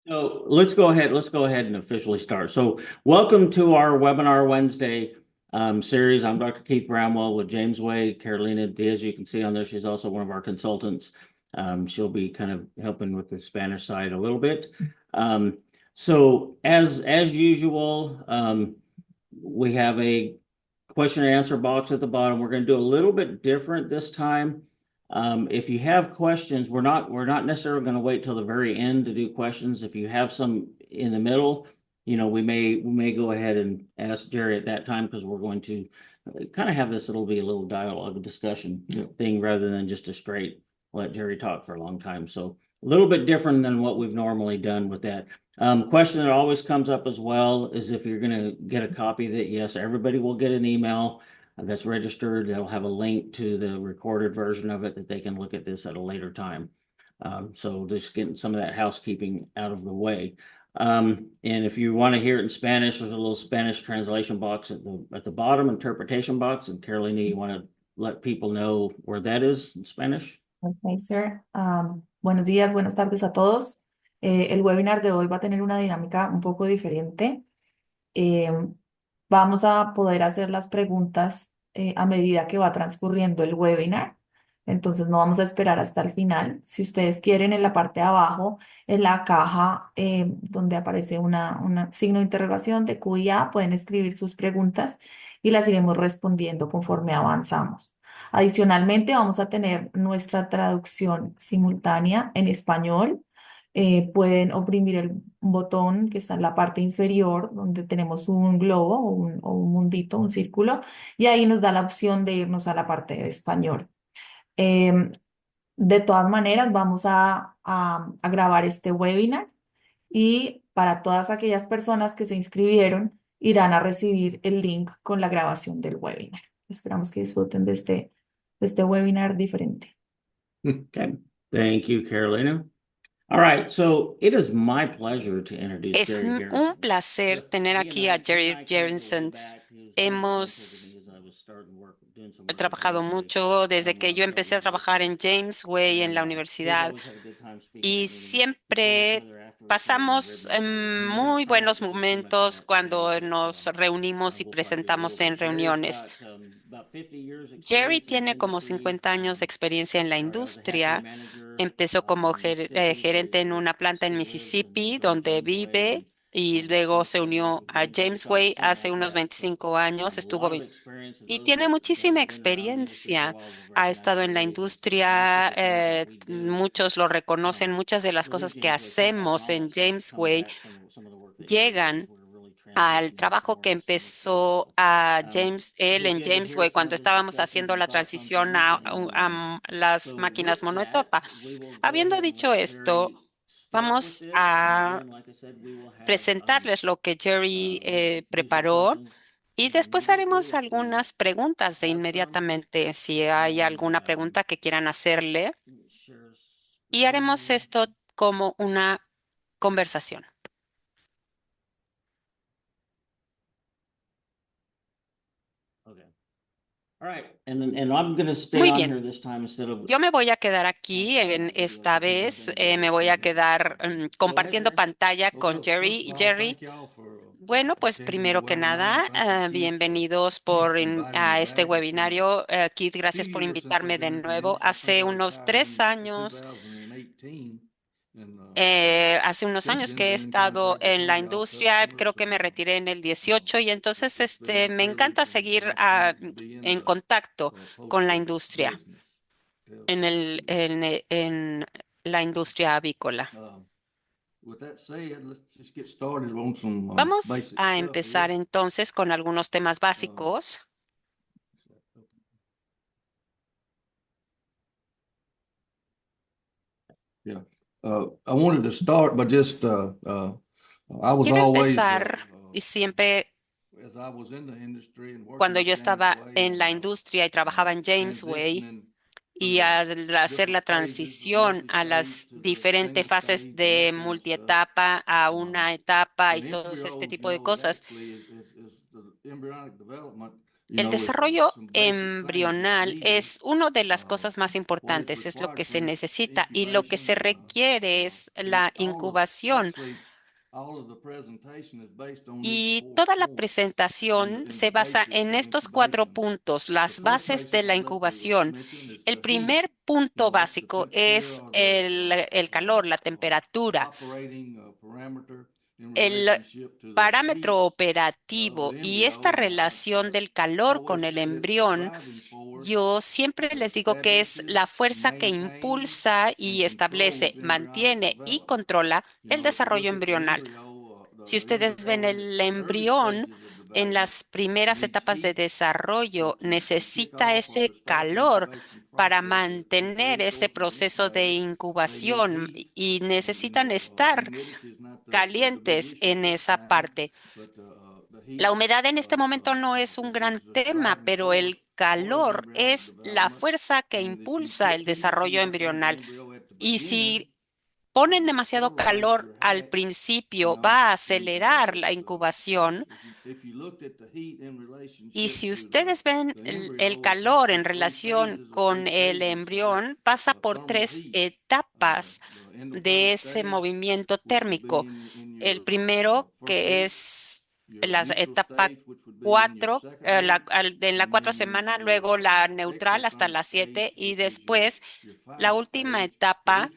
So let's go ahead and officially start. So welcome to our Webinar Wednesday series. I'm Dr. Keith Bramwell with James Way. Carolina Diaz, you can see on there, she's also one of our consultants. She'll be kind of helping with the Spanish side a little bit. So as usual, we have a question and answer box at the bottom. We're going to do a little bit different this time. If you have questions, we're not necessarily going to wait till the very end to do questions. If you have some in the middle, we may go ahead and ask Jerry at that time because we're going to kind of have this. It'll be a little dialogue discussion thing rather than just a straight let Jerry talk for a long time. So a little bit different than what we've normally done with that. Question that always comes up as well is if you're going to get a copy that, yes, everybody will get an email that's registered. They'll have a link to the recorded version of it that they can look at this at a later time. So just getting some of that housekeeping out of the way. And if you want to hear it in Spanish, there's a little Spanish translation box at the bottom, interpretation box. And Carolina, you want to let people know where that is in Spanish? Okay, sir. Buenos días, buenas tardes a todos. El webinar de hoy va a tener una dinámica un poco diferente. Em, Vamos a poder hacer las preguntas a medida que va transcurriendo el webinar. Entonces no vamos a esperar hasta el final. Si ustedes quieren, en la parte de abajo, en la caja donde aparece una signo de interrogación de Q y A, pueden escribir sus preguntas y las iremos respondiendo conforme avanzamos. Adicionalmente, vamos a tener nuestra traducción simultánea en español. Pueden oprimir el botón que está en la parte inferior donde tenemos un globo o un mundito, un círculo, y ahí nos da la opción de irnos a la parte de español. Em, de todas maneras, vamos a grabar este webinar y para todas aquellas personas que se inscribieron, irán a recibir el link con la grabación del webinar. Esperamos que disfruten de este webinar diferente. Okay. Thank you, Carolina. All right, so it is my pleasure to introduce Es Jerry un Garrison. placer tener He and aquí I a go Jerry back Jerison. way back. He was very supportive of me Hemos as I was starting work, doing some work with trabajado James Way mucho desde when I que was yo empecé starting a out. trabajar en James Way en And la we've universidad always had a good time speaking y at meetings. We told each siempre other afterwards we were going to rib pasamos each other. And we're going to muy try not buenos to do too much of momentos that today, cuando but nos reunimos y we'll try to do a little presentamos en bit. Jerry's reuniones. got about 50 years Jerry experience in the tiene como industry. 50 años de experiencia en la Started out as a hatchery industria. manager Empezó out como in Mississippi, gerente en una planta en still lives and Mississippi, joined donde James Way vive, and y luego se unió a way back in James Way hace 2010 like unos that. So 25 años. a lot of experience, and Y those tiene that muchísima have been around the industry for a experiencia. while will Ha recognize estado the en la ways that most of industria, the things that we do muchos lo reconocen, muchas de las through cosas que James Way, hacemos all that en stuff's James coming Way back from some of the work that he did because llegan we're really al transitioning trabajo more que to Spanish studies. empezó So a it'll él be en good to James hear Way some cuando of his estábamos perceptions haciendo and la thoughts on transición things. a, las So máquinas with that, monoetapa. we will go Habiendo ahead and dicho let esto, Jerry start with vamos this. And a then, like I said, we will have presentarles lo que Jerry usual preparó questions y después immediately haremos if we algunas preguntas de have some. inmediatamente si hay And alguna pregunta que quieran hacerle let me share a y screen haremos here. esto como una conversación. Okay. All right. And I'm going to stay Muy on bien. here this time instead of Yo me voy a quedar on aquí camera. en I do esta I think I've vez. done a better Me voy a job. quedar Go ahead, compartiendo Jerry. pantalla con Well, first Jerry. of all, Jerry, thank y'all for bueno, pues attending the primero que webinar, and nada, thank you, Keith, for bienvenidos inviting me a este back. It's been webinario. Keith, a few gracias por years since I've invitarme de been in the nuevo. industry. I think Hace I unos retired tres in años 2018, and Hace unos since años then que he been in estado contact with en some la of y'all's industria, customers, creo que me and retiré en el 18 y entonces it's been a me privilege encanta and an seguir opportunity to be in en the contacto con la poultry industria, business. Tell en you what. en la industria avícola. With that said, let's just get started on some Vamos basic a stuff here. empezar entonces con algunos temas Um, básicos. Yeah. I wanted to start by just I was Quiero always empezar y siempre as I was in the industry and working cuando with yo James estaba Way en and la industria y trabajaba en James Way transitioning through y the al hacer la different phases of transición a multi-stage las to the diferentes single fases stage and de that kind of stuff. multietapa a una etapa y In todo este embryos, tipo de cosas. actually is the embryonic development El desarrollo embrional es una de las cosas más importantes, es lo que se necesita y lo que se requiere es la incubación. Y toda la presentación se basa en estos 4 puntos, las bases de la incubación. El primer punto básico es el calor, la temperatura. El parámetro operativo y esta relación del calor con el embrión, yo siempre les digo que es la fuerza que impulsa y establece, mantiene y controla el desarrollo embrional. Si ustedes ven el embrión en las primeras etapas de desarrollo, necesita ese calor para mantener ese proceso de incubación y necesitan estar calientes en esa parte. La humedad en este momento no es un gran tema, pero el calor es la fuerza que impulsa el desarrollo embrional. Y si ponen demasiado calor al principio, va a acelerar la incubación. Y si ustedes ven el calor en relación con el embrión, pasa por 3 etapas de ese movimiento térmico. El primero, que es la etapa 4, en la 4 semana, luego la neutral hasta las 7 y después la última etapa,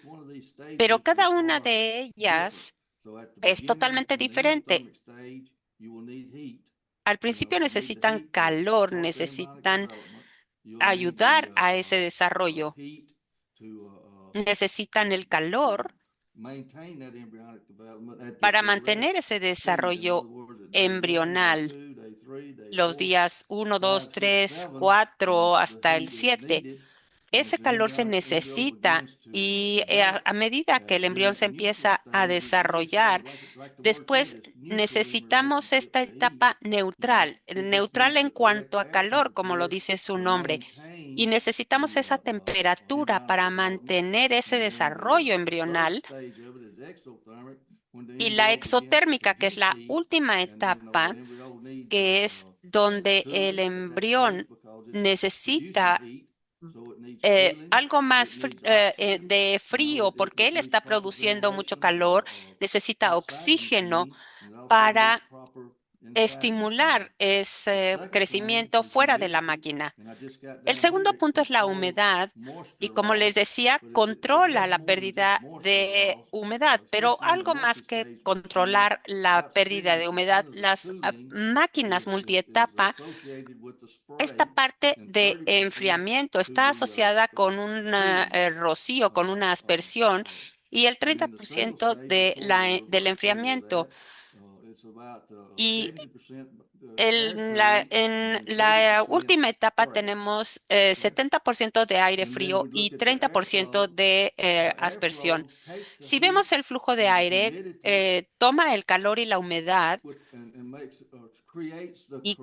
pero cada una de ellas es totalmente diferente. Al principio necesitan calor, necesitan ayudar a ese desarrollo. Necesitan el calor para mantener ese desarrollo embrional los días 1, 2, 3, 4 hasta el 7. Ese calor se necesita y a medida que el embrión se empieza a desarrollar, después necesitamos esta etapa neutral, neutral en cuanto a calor, como lo dice su nombre, y necesitamos esa temperatura para mantener ese desarrollo embrional. Y la exotérmica, que es la última etapa, que es donde el embrión necesita algo más de frío porque él está produciendo mucho calor, necesita oxígeno para estimular ese crecimiento fuera de la máquina. El segundo punto es la humedad y, como les decía, controla la pérdida de humedad, pero algo más que controlar la pérdida de humedad, las máquinas multietapa, esta parte de enfriamiento está asociada con un rocío, con una aspersión y el 30% del enfriamiento. Y en la última etapa tenemos 70% de aire frío y 30% de aspersión. Si vemos el flujo de aire, toma el calor y la humedad y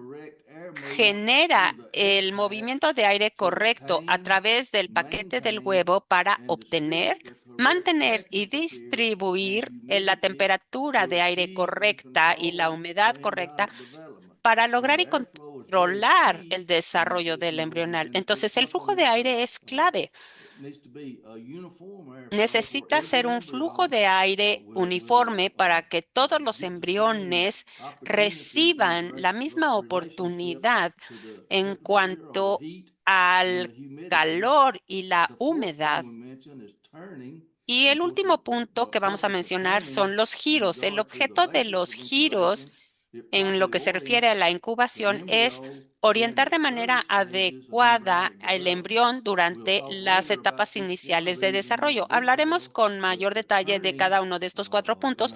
genera el movimiento de aire correcto a través del paquete del huevo para obtener, mantener y distribuir la temperatura de aire correcta y la humedad correcta para lograr y controlar el desarrollo del embrional. Entonces, el flujo de aire es clave. Necesita ser un flujo de aire uniforme para que todos los embriones reciban la misma oportunidad en cuanto al calor y la humedad. Y el último punto que vamos a mencionar son los giros. El objeto de los giros en lo que se refiere a la incubación es orientar de manera adecuada al embrión durante las etapas iniciales de desarrollo. Hablaremos con mayor detalle de cada uno de estos 4 puntos,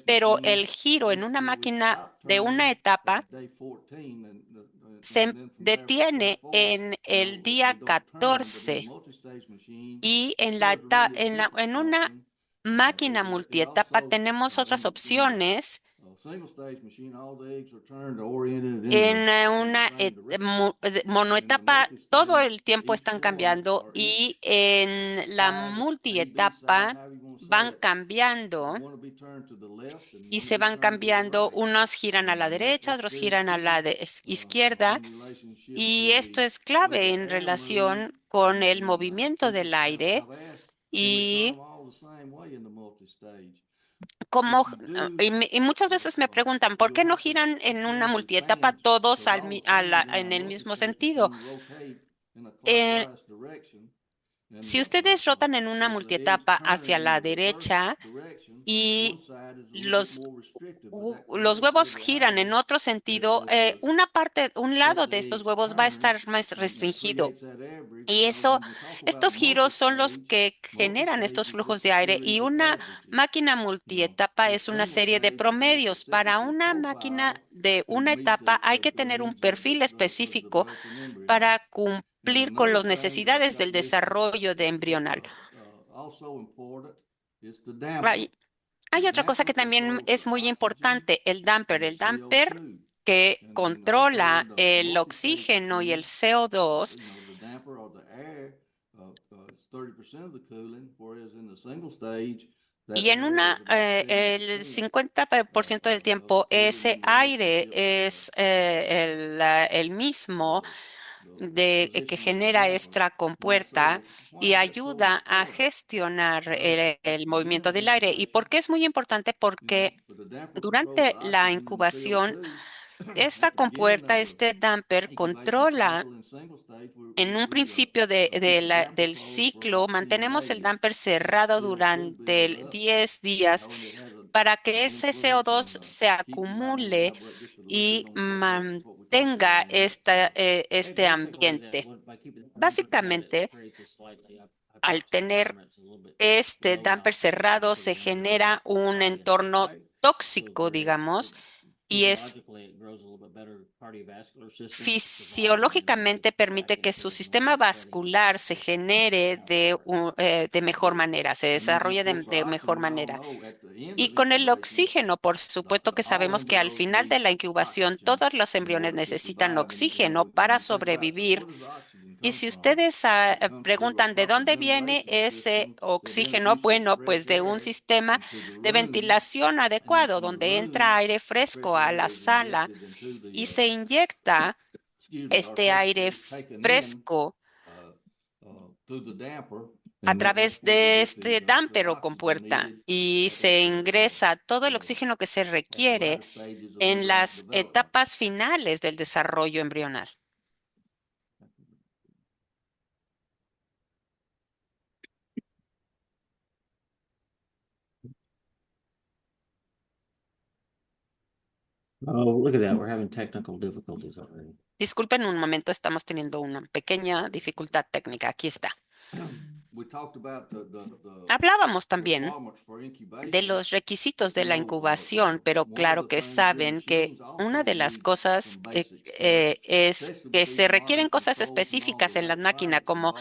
pero el giro en una máquina de una etapa se detiene en el día 14 y en una máquina multietapa tenemos otras opciones single stage machine, all the eggs are turned or oriented in En una same direction. monoetapa, todo el tiempo están cambiando y en la multietapa van cambiando y se van cambiando. Unos giran a la derecha, otros giran a la izquierda. Y esto es clave en relación con el movimiento del aire y cómo, y muchas veces me preguntan, ¿por qué no giran en una multietapa todos en el mismo sentido? Eh, si ustedes rotan en una multietapa hacia la derecha y los los huevos giran en otro sentido, una parte, un lado de estos huevos va a estar más restringido. Y estos giros son los que generan estos flujos de aire y una máquina multietapa es una serie de promedios. Para una máquina de una etapa hay que tener un perfil específico para cumplir con las necesidades del desarrollo de embrional. Hay, hay otra cosa que también es muy importante, el damper. El damper que controla el oxígeno y el CO2. Y en el 50% del tiempo ese aire es el mismo que genera esta compuerta y ayuda a gestionar el movimiento del aire. ¿Y por qué es muy importante? Porque durante la incubación, esta compuerta, este damper, controla en un principio del ciclo, mantenemos el damper cerrado durante 10 días para que ese CO2 se acumule y mantenga este ambiente. Básicamente, al tener este damper cerrado, se genera un entorno tóxico, digamos, y fisiológicamente permite que su sistema vascular se genere de mejor manera, se desarrolle de mejor manera. Y con el oxígeno, por supuesto que sabemos que al final de la incubación todos los embriones necesitan oxígeno para sobrevivir. Y si ustedes preguntan de dónde viene ese oxígeno, bueno, pues de un sistema de ventilación adecuado, donde entra aire fresco a la sala y se inyecta este aire fresco a través de este damper o compuerta y se ingresa todo el oxígeno que se requiere en las etapas finales del desarrollo embrional. Oh, look at that. We're having technical difficulties already. Disculpen un momento, estamos teniendo una pequeña dificultad técnica. Aquí está. Hablábamos también de los requisitos de la incubación, pero claro que saben que una de las cosas es que se requieren cosas específicas en la máquina, como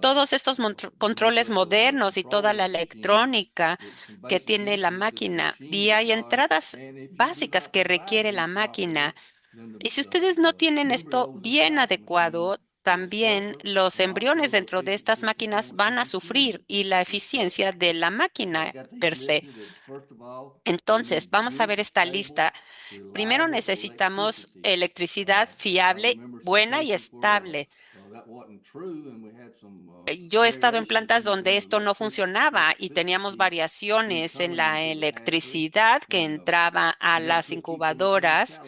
todos estos controles modernos y toda la electrónica que tiene la máquina. Y hay entradas básicas que requiere la máquina. Y si ustedes no tienen esto bien adecuado, también los embriones dentro de estas máquinas van a sufrir y la eficiencia de la máquina per se. Entonces, vamos a ver esta lista. Primero necesitamos electricidad fiable, buena y estable. Yo he estado en plantas donde esto no funcionaba y teníamos variaciones en la electricidad que entraba a las incubadoras.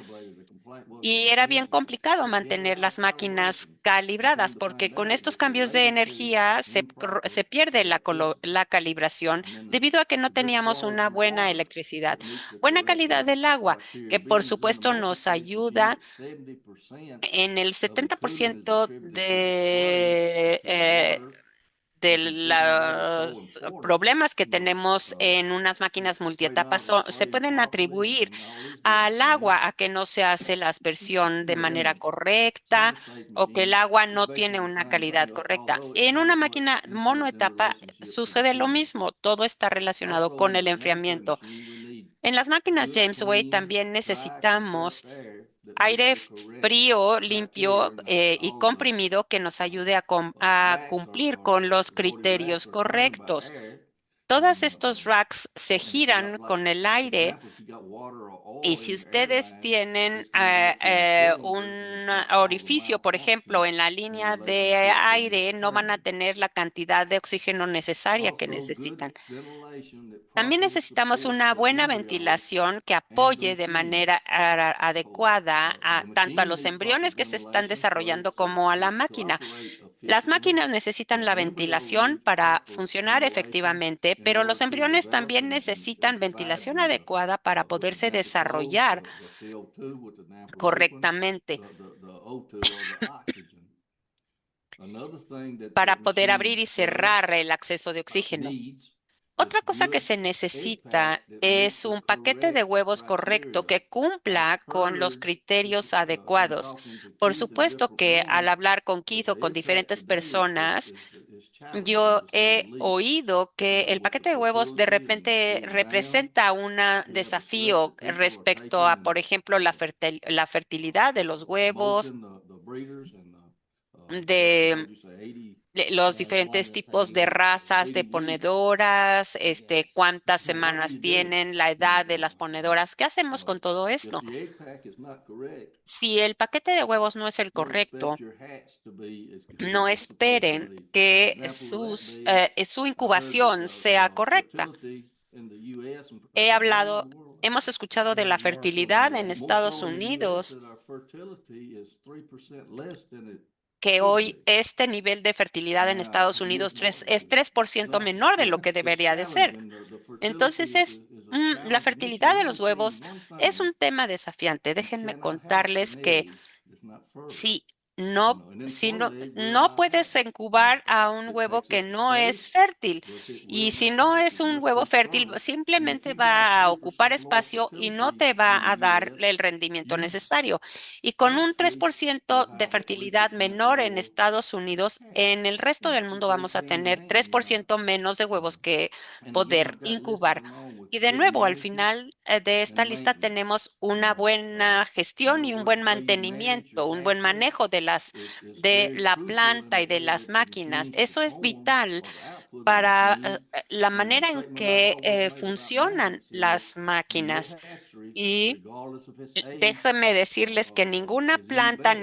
Y era bien complicado mantener las máquinas calibradas porque con estos cambios de energía se pierde la calibración debido a que no teníamos una buena electricidad. Buena calidad del agua, que por supuesto nos ayuda en el 70% de los problemas que tenemos en unas máquinas multietapas se pueden atribuir al agua, a que no se hace la aspersión de manera correcta o que el agua no tiene una calidad correcta. En una máquina monoetapa sucede lo mismo, todo está relacionado con el enfriamiento. En las máquinas James Wade también necesitamos aire frío, limpio y comprimido que nos ayude a cumplir con los criterios correctos. Todos estos racks se giran con el aire y si ustedes tienen un orificio, por ejemplo, en la línea de aire, no van a tener la cantidad de oxígeno necesaria que necesitan. También necesitamos una buena ventilación que apoye de manera adecuada tanto a los embriones que se están desarrollando como a la máquina. Las máquinas necesitan la ventilación para funcionar efectivamente, pero los embriones también necesitan ventilación adecuada para poderse desarrollar correctamente, para poder abrir y cerrar el acceso de oxígeno. Otra cosa que se necesita es un paquete de huevos correcto que cumpla con los criterios adecuados. Por supuesto que al hablar con Keith o con diferentes personas, yo he oído que el paquete de huevos de repente representa un desafío respecto a, por ejemplo, la fertilidad de los huevos, de los diferentes tipos de razas de ponedoras, cuántas semanas tienen, la edad de las ponedoras. ¿Qué hacemos con todo esto? Si el paquete de huevos no es el correcto, no esperen que su incubación sea correcta. Hemos escuchado de la fertilidad en Estados Unidos, que hoy este nivel de fertilidad en Estados Unidos es 3% menor de lo que debería de ser. Entonces, la fertilidad de los huevos es un tema desafiante. Déjenme contarles que si no puedes incubar a un huevo que no es fértil. Y si no es un huevo fértil, simplemente va a ocupar espacio y no te va a dar el rendimiento necesario. Y con un 3% de fertilidad menor en Estados Unidos, en el resto del mundo vamos a tener 3% menos de huevos que poder incubar. Y de nuevo, al final de esta lista tenemos una buena gestión y un buen mantenimiento, un buen manejo de la planta y de las máquinas. Eso es vital para la manera en que funcionan las máquinas. Y déjenme decirles que ninguna planta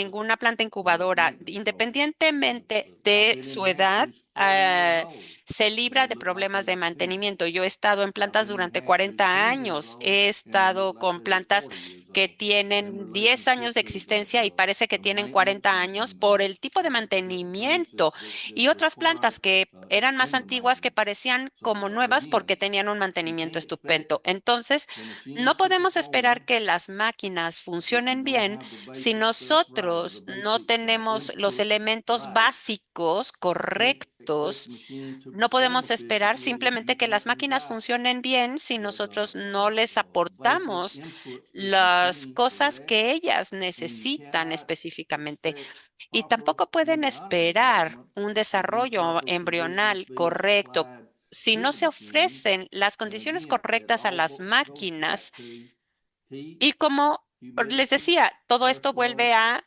incubadora, independientemente de su edad, se libra de problemas de mantenimiento. Yo he estado en plantas durante 40 años, he estado con plantas que tienen 10 años de existencia y parece que tienen 40 años por el tipo de mantenimiento y otras plantas que eran más antiguas que parecían como nuevas porque tenían un mantenimiento estupendo. Entonces, no podemos esperar que las máquinas funcionen bien si nosotros no tenemos los elementos básicos correctos. No podemos esperar simplemente que las máquinas funcionen bien si nosotros no les aportamos las cosas que ellas necesitan específicamente. Y tampoco pueden esperar un desarrollo embrional correcto si no se ofrecen las condiciones correctas a las máquinas. Y como les decía, todo esto vuelve a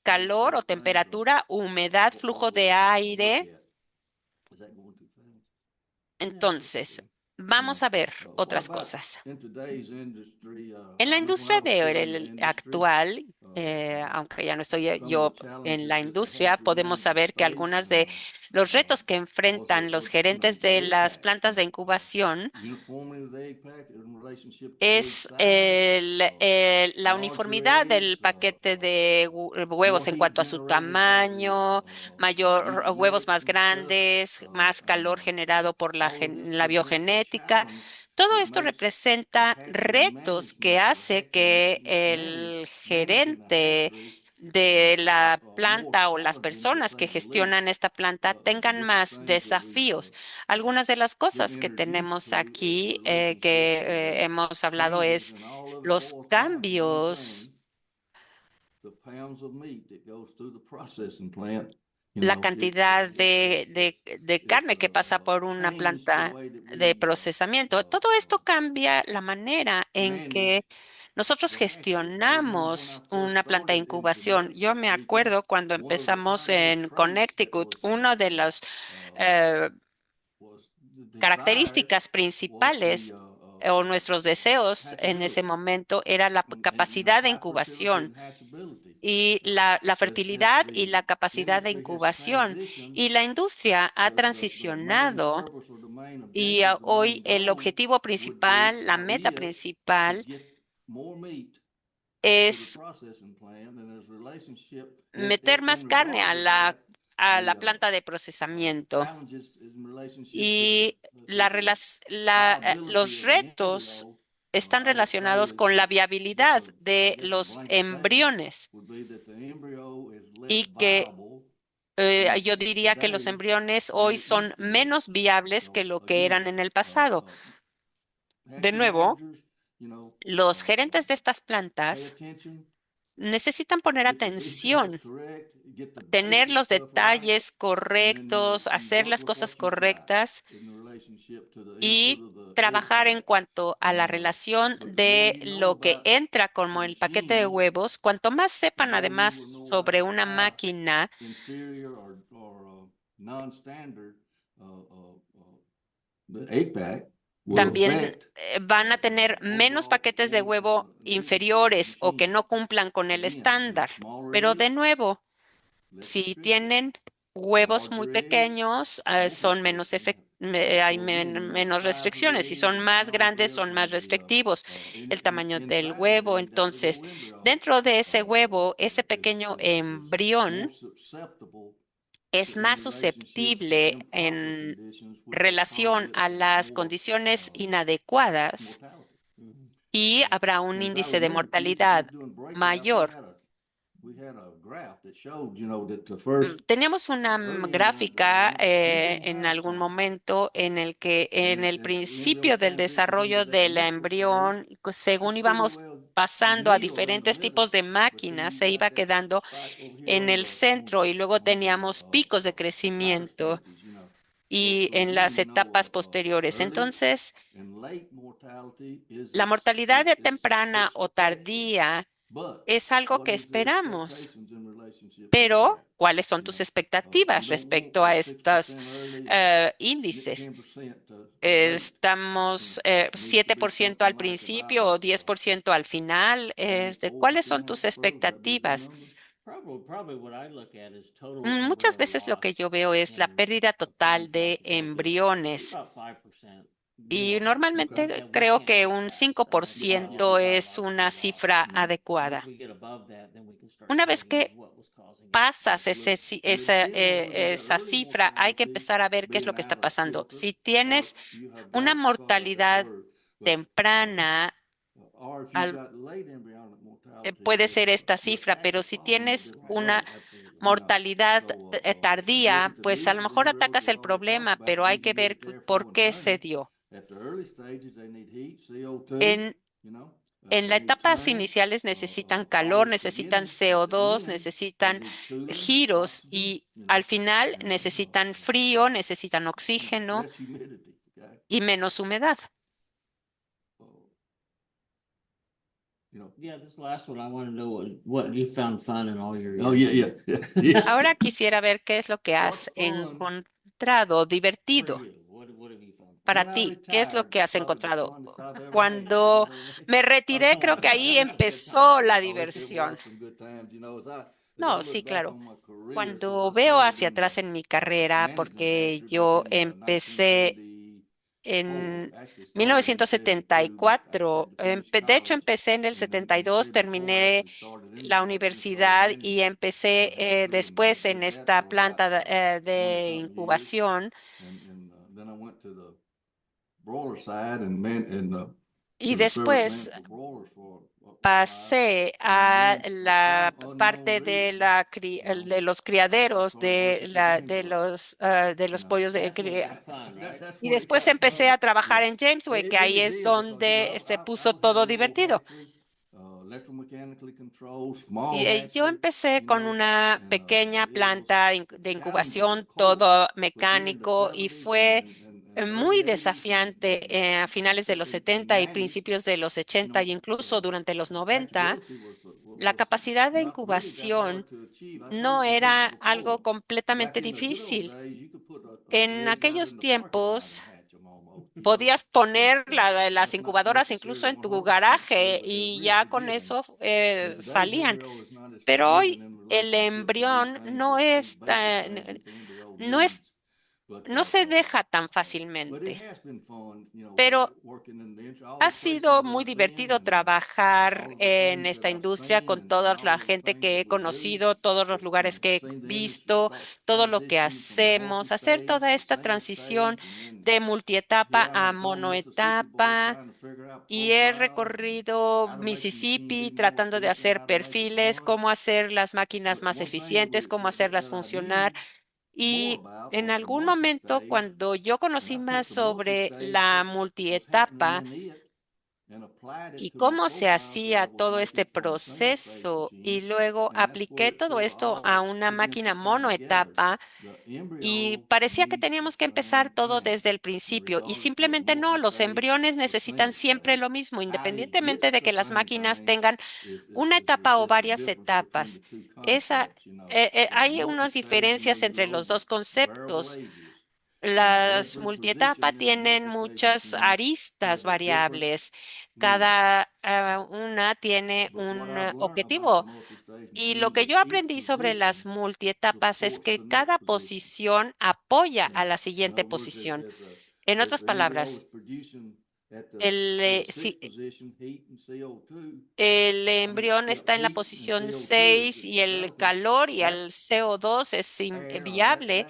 calor o temperatura, humedad, flujo de aire. Entonces, vamos a ver otras cosas. En la industria actual, aunque ya no estoy yo en la industria, podemos saber que algunos de los retos que enfrentan los gerentes de las plantas de incubación es la uniformidad del paquete de huevos en cuanto a su tamaño, huevos más grandes, más calor generado por la biogenética. Todo esto representa retos que hace que el gerente de la planta o las personas que gestionan esta planta tengan más desafíos. Algunas de las cosas que tenemos aquí que hemos hablado es los cambios la cantidad de carne que pasa por una planta de procesamiento. Todo esto cambia la manera en que nosotros gestionamos una planta de incubación. Yo me acuerdo cuando empezamos en Connecticut, uno de los eh, características principales o nuestros deseos en ese momento era la capacidad de incubación y la fertilidad y la capacidad de incubación. Y la industria ha transicionado y hoy el objetivo principal, la meta principal es meter más carne a la planta de procesamiento. Y los retos están relacionados con la viabilidad de los embriones y que yo diría que los embriones hoy son menos viables que lo que eran en el pasado. De nuevo, los gerentes de estas plantas necesitan poner atención, tener los detalles correctos, hacer las cosas correctas y trabajar en cuanto a la relación de lo que entra como el paquete de huevos. Cuanto más sepan además sobre una máquina, también van a tener menos paquetes de huevo inferiores o que no cumplan con el estándar. Pero de nuevo, si tienen huevos muy pequeños, son hay menos restricciones. Si son más grandes, son más restrictivos el tamaño del huevo. Entonces, dentro de ese huevo, ese pequeño embrión es más susceptible en relación a las condiciones inadecuadas y habrá un índice de mortalidad mayor. Teníamos una gráfica en algún momento en el que en el principio del desarrollo del embrión, pues, según íbamos pasando a diferentes tipos de máquinas, se iba quedando en el centro y luego teníamos picos de crecimiento y en las etapas posteriores. Entonces, la mortalidad de temprana o tardía es algo que esperamos. Pero, ¿cuáles son tus expectativas respecto a estos índices? ¿Estamos 7% al principio o 10% al final? ¿Cuáles son tus expectativas? Muchas veces lo que yo veo es la pérdida total de embriones. Y normalmente creo que un 5% es una cifra adecuada. Una vez que pasas esa cifra, hay que empezar a ver qué es lo que está pasando. Si tienes una mortalidad temprana, puede ser esta cifra, pero si tienes una mortalidad tardía, pues a lo mejor atacas el problema, pero hay que ver por qué se dio. En, en las etapas iniciales necesitan calor, necesitan CO2, necesitan giros y al final necesitan frío, necesitan oxígeno y menos humedad. Oh, yeah. Ahora quisiera ver qué es lo que has encontrado divertido para ti. ¿Qué es lo que has encontrado? Cuando me retiré, creo que ahí empezó la diversión. No, sí, claro. Cuando veo hacia atrás en mi carrera, porque yo empecé en 1974, de hecho empecé en el 72, terminé la universidad y empecé después en esta planta de incubación y después pasé a la parte de de los criaderos de los pollos de cría. Y después empecé a trabajar en Jamesway, que ahí es donde se puso todo divertido. electromechanically controlled, small Yo hatchery, empecé con una and pequeña it was planta de challenging, incubación, of course, todo but during the mecánico, y 70s fue and muy early 80s desafiante a finales de los 70 y 90s, principios de los 80 y incluso durante los 90. hatchability La was capacidad de not really that hard incubación to achieve. I no told some era people algo before, completamente back in the good old difícil. days, you could put En eggs out aquellos in the parking lot and tiempos hatch them almost, you know. podías But poner las that's not incubadoras incluso necessarily en tu 100% true, garaje but they're y real ya con forgiving. eso And today's salían. embryo is not as Pero forgiving hoy in el relationship to these embrión things no that these es basic tan, things that the embryo no es, needs. But no se deja tan but it fácilmente. has been fun, you know, Pero working in the industry, all ha the places sido muy I've been divertido and trabajar all of the en things that esta I've industria seen con toda and la all of the gente things que that he we do. conocido, todos los But, lugares que he seen the industry visto, todo lo que transition from hacemos, hacer multi-stage toda to esta single transición stage, and then de here multietapa I a am going Mississippi, boy, monoetapa. trying to figure out Y he profiles and recorrido how to make the machine Mississippi be more tratando de efficient, hacer how to make it perfiles, run. cómo hacer las máquinas But más one thing that eficientes, cómo hacerlas that I funcionar. knew more Y about en was the algún momento, multi-stage, cuando yo and conocí I took más the sobre multi-stage, la what's happening multietapa in it, and applied y it to my cómo se profiles that hacía I was todo este making for a single stage proceso, y machine, luego and that's where apliqué it todo sort of esto a all una began to máquina come together. monoetapa, The y embryo parecía que needs the teníamos que empezar same todo thing, desde el and principio. Y regardless whether simplemente no, los multi-stage embriones or necesitan single siempre stage, lo mismo, how you independientemente get de the que las same máquinas thing tengan is una etapa o just the varias difference between the etapas. two Esa, concepts, you know. hay unas Multi-stage, you know, diferencias you entre load los with dos variable conceptos. ages. Las Every multietapa position in a tienen multi-stage muchas machine aristas has a different variables. need. Cada una tiene But what un I've learned about the objetivo. multi-stage Y lo machines que is yo each aprendí sobre las position multietapas es supports the que next cada position. posición apoya You a know, la in siguiente other words, posición. En otras as the embryo palabras, is producing at el, the si sixth position, heat and CO2, el I mean, embrión está en la heat and posición CO2 6 is y el developing calor y that el CO2 es air or viable,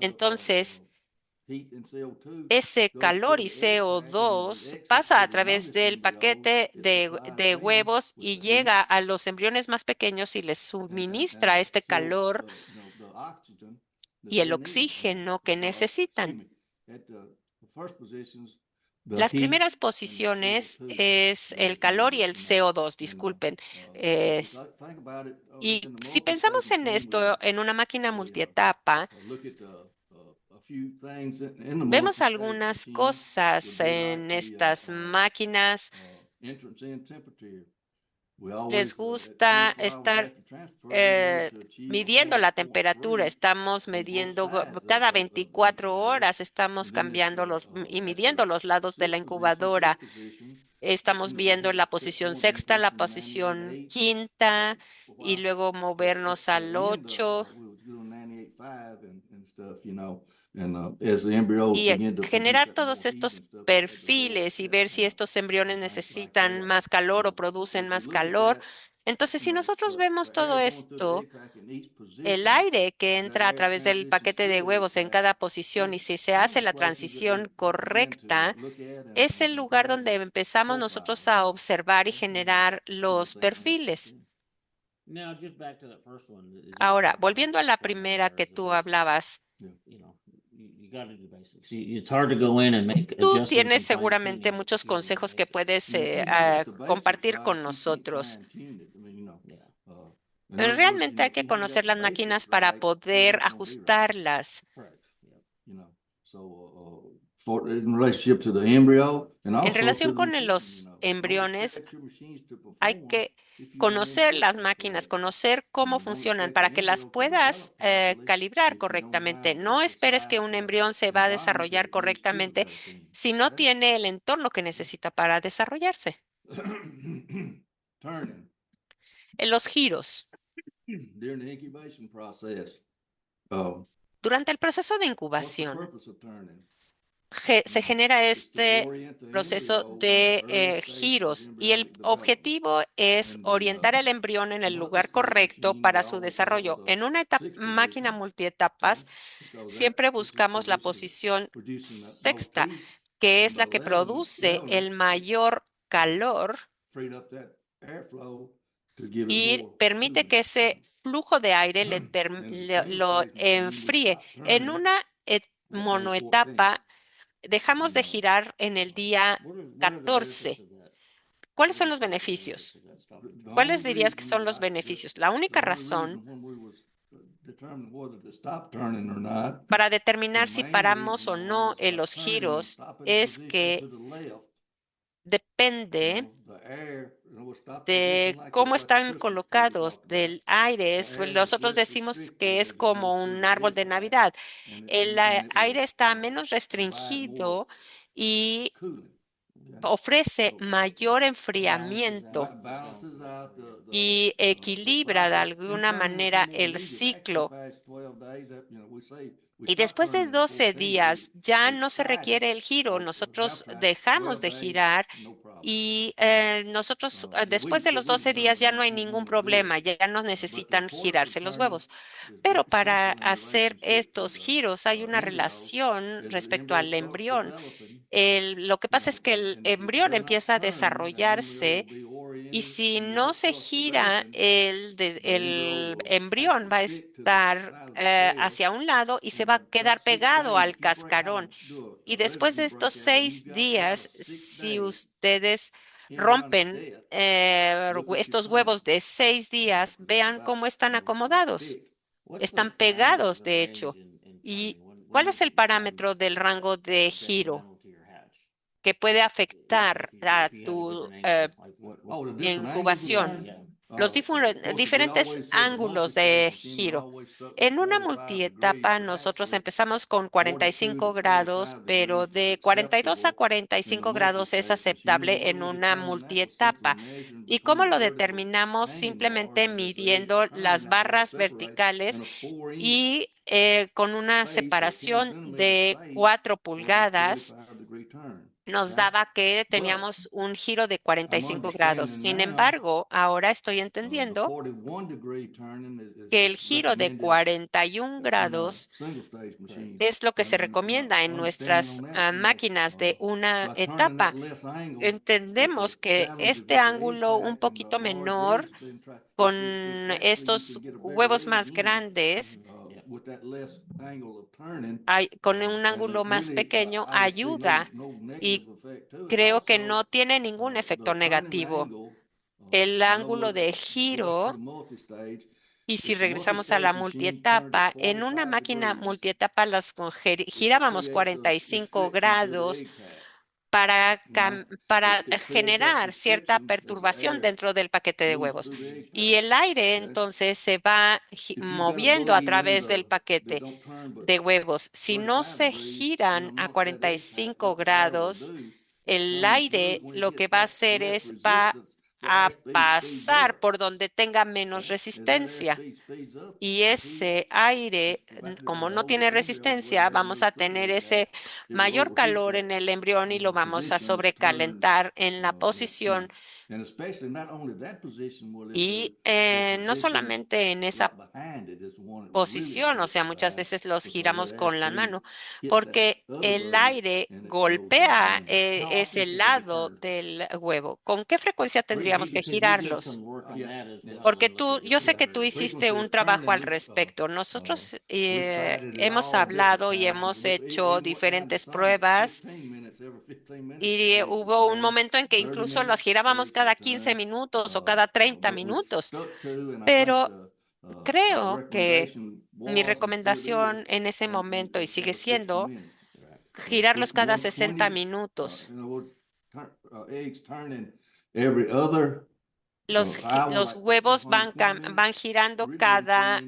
entonces heat and CO2 ese goes calor through y the egg sac and as it CO2 exits pasa to a the través youngest del embryos, paquete it supplies de them huevos with y the heat llega a los embriones más pequeños y les and suministra este calor the oxygen that y el they need. oxígeno que Excuse necesitan. me, at the first positions, the Las heat primeras and the posiciones CO2 es el goes calor y in, el you know, CO2, and disculpen. if you Es- think about it, just y in the si multi-stage pensamos en machine, esto en una máquina multietapa, look at a few things in the vemos multi-stage algunas machine would cosas be like en the estas máquinas. entrance in temperature. We always Les at gusta 24 hours estar after transfer, we want eh, it to achieve midiendo la temperatura. 100.3 Estamos on both midiendo sides cada of the 24 incubator. horas, estamos And then at cambiando y at the midiendo los lados de la sixth position, incubadora. fifth position, Estamos viendo la check posición for the sexta, la increase in demand posición eight quinta for a y while. luego But movernos at the al end, 8 we was good on 98.5 and stuff, you know. And as the embryos y begin to produce generar that todos more heat estos and stuff, they had to go up perfiles y that ver si estos embriones and things like necesitan that. más calor o producen As you más look at calor. that, Entonces, si nosotros vemos the todo air going through the esto, egg sac in each el position, aire que as that entra a air través del transitions paquete through de the egg huevos en sac, cada posición y si se one of hace the la places that we transición begin to correcta, look at es el and lugar have donde is empezamos nosotros profiles. a observar y Okay. generar See los what's that one? perfiles. Okay. Now, just back to that first one, that you Ahora, talked about volviendo a la going on primera there que is the tú basics. hablabas, You know, you got to do the basics. It's hard to go in and make tú adjustments tienes and fine seguramente tuning if muchos you can't do the consejos que basics. puedes And if you mess up the basics compartir right, con you can't nosotros. fine tune it. I mean, Yeah. in other words, Realmente hay if que you ain't got conocer the las basics máquinas para right, poder everything's gonna be right. ajustarlas. Correct. Yeah. You know, so in relationship to the embryo and En also relación to the con machine, los don't embriones, expect your machines to hay perform que if you don't conocer input las them máquinas, correct. conocer cómo Don't funcionan expect the para que las embryo to puedas develop properly calibrar if you don't correctamente. have No the esperes que un precise embrión se va a environment that desarrollar it needs to correctamente develop in. si no Okay? tiene el entorno que necesita para desarrollarse. Turning En los giros. during the incubation process. Durante el proceso de What's the incubación, purpose of turning? se genera It's to este orient the proceso embryo in the de early stages of giros y el embryonic development. objetivo es And orientar el embrión en el lugar multi-stage correcto machine, we para su always start with desarrollo. a En una six máquina position, multietapas, because siempre that sixth buscamos la position is posición producing the most sexta, heat, que and es by la que produce leveling el it, mayor calor freed up that airflow to give it y more permite cooling. que ese flujo de aire In the single lo stage machine, we enfríe. stop En turning una at day 14. monoetapa, dejamos de And girar en el día What are the benefits 14. of that? ¿Cuáles son los beneficios? ¿Cuáles dirías que son los beneficios? La única razón para determinar si paramos o no en los giros es que depende de cómo están colocados del aire. Nosotros decimos que es como un árbol de Navidad. El aire está menos restringido y ofrece mayor enfriamiento y equilibra de alguna manera el ciclo. Y después de 12 días ya no se requiere el giro. Nosotros dejamos de girar y después de los 12 días ya no hay ningún problema, ya no necesitan girarse los huevos. Pero para hacer estos giros hay una relación respecto al embrión. Lo que pasa es que el embrión empieza a desarrollarse y si no se gira, el embrión va a estar hacia un lado y se va a quedar pegado al cascarón. Y después de estos 6 días, si ustedes rompen estos huevos de 6 días, vean cómo están acomodados. Están pegados, de hecho. ¿Y cuál es el parámetro del rango de giro que puede afectar a tu incubación? Los diferentes ángulos de giro. En una multietapa nosotros empezamos con 45 grados, pero de 42 a 45 grados es aceptable en una multietapa. ¿Y cómo lo determinamos? Simplemente midiendo las barras verticales y con una separación de 4 pulgadas nos daba que teníamos un giro de 45 grados. Sin embargo, ahora estoy entendiendo que el giro de 41 grados es lo que se recomienda en nuestras máquinas de una etapa. Entendemos que este ángulo un poquito menor con estos huevos más grandes, con un ángulo más pequeño, ayuda y creo que no tiene ningún efecto negativo. El ángulo de giro, y si regresamos a la multietapa, en una máquina multietapa girábamos 45 grados para generar cierta perturbación dentro del paquete de huevos. Y el aire entonces se va moviendo a través del paquete de huevos. Si no se giran a 45 grados, el aire lo que va a hacer es va a pasar por donde tenga menos resistencia. Y ese aire, como no tiene resistencia, vamos a tener ese mayor calor en el embrión y lo vamos a sobrecalentar en la posición. Y no solamente en esa posición, o sea, muchas veces los giramos con la mano, porque el aire golpea ese lado del huevo. ¿Con qué frecuencia tendríamos que girarlos? Porque yo sé que tú hiciste un trabajo al respecto. Nosotros hemos hablado y hemos hecho diferentes pruebas y hubo un momento en que incluso los girábamos cada 15 minutos o cada 30 minutos, pero creo que mi recomendación en ese momento, y sigue siendo, girarlos cada 60 minutos. Los huevos van girando cada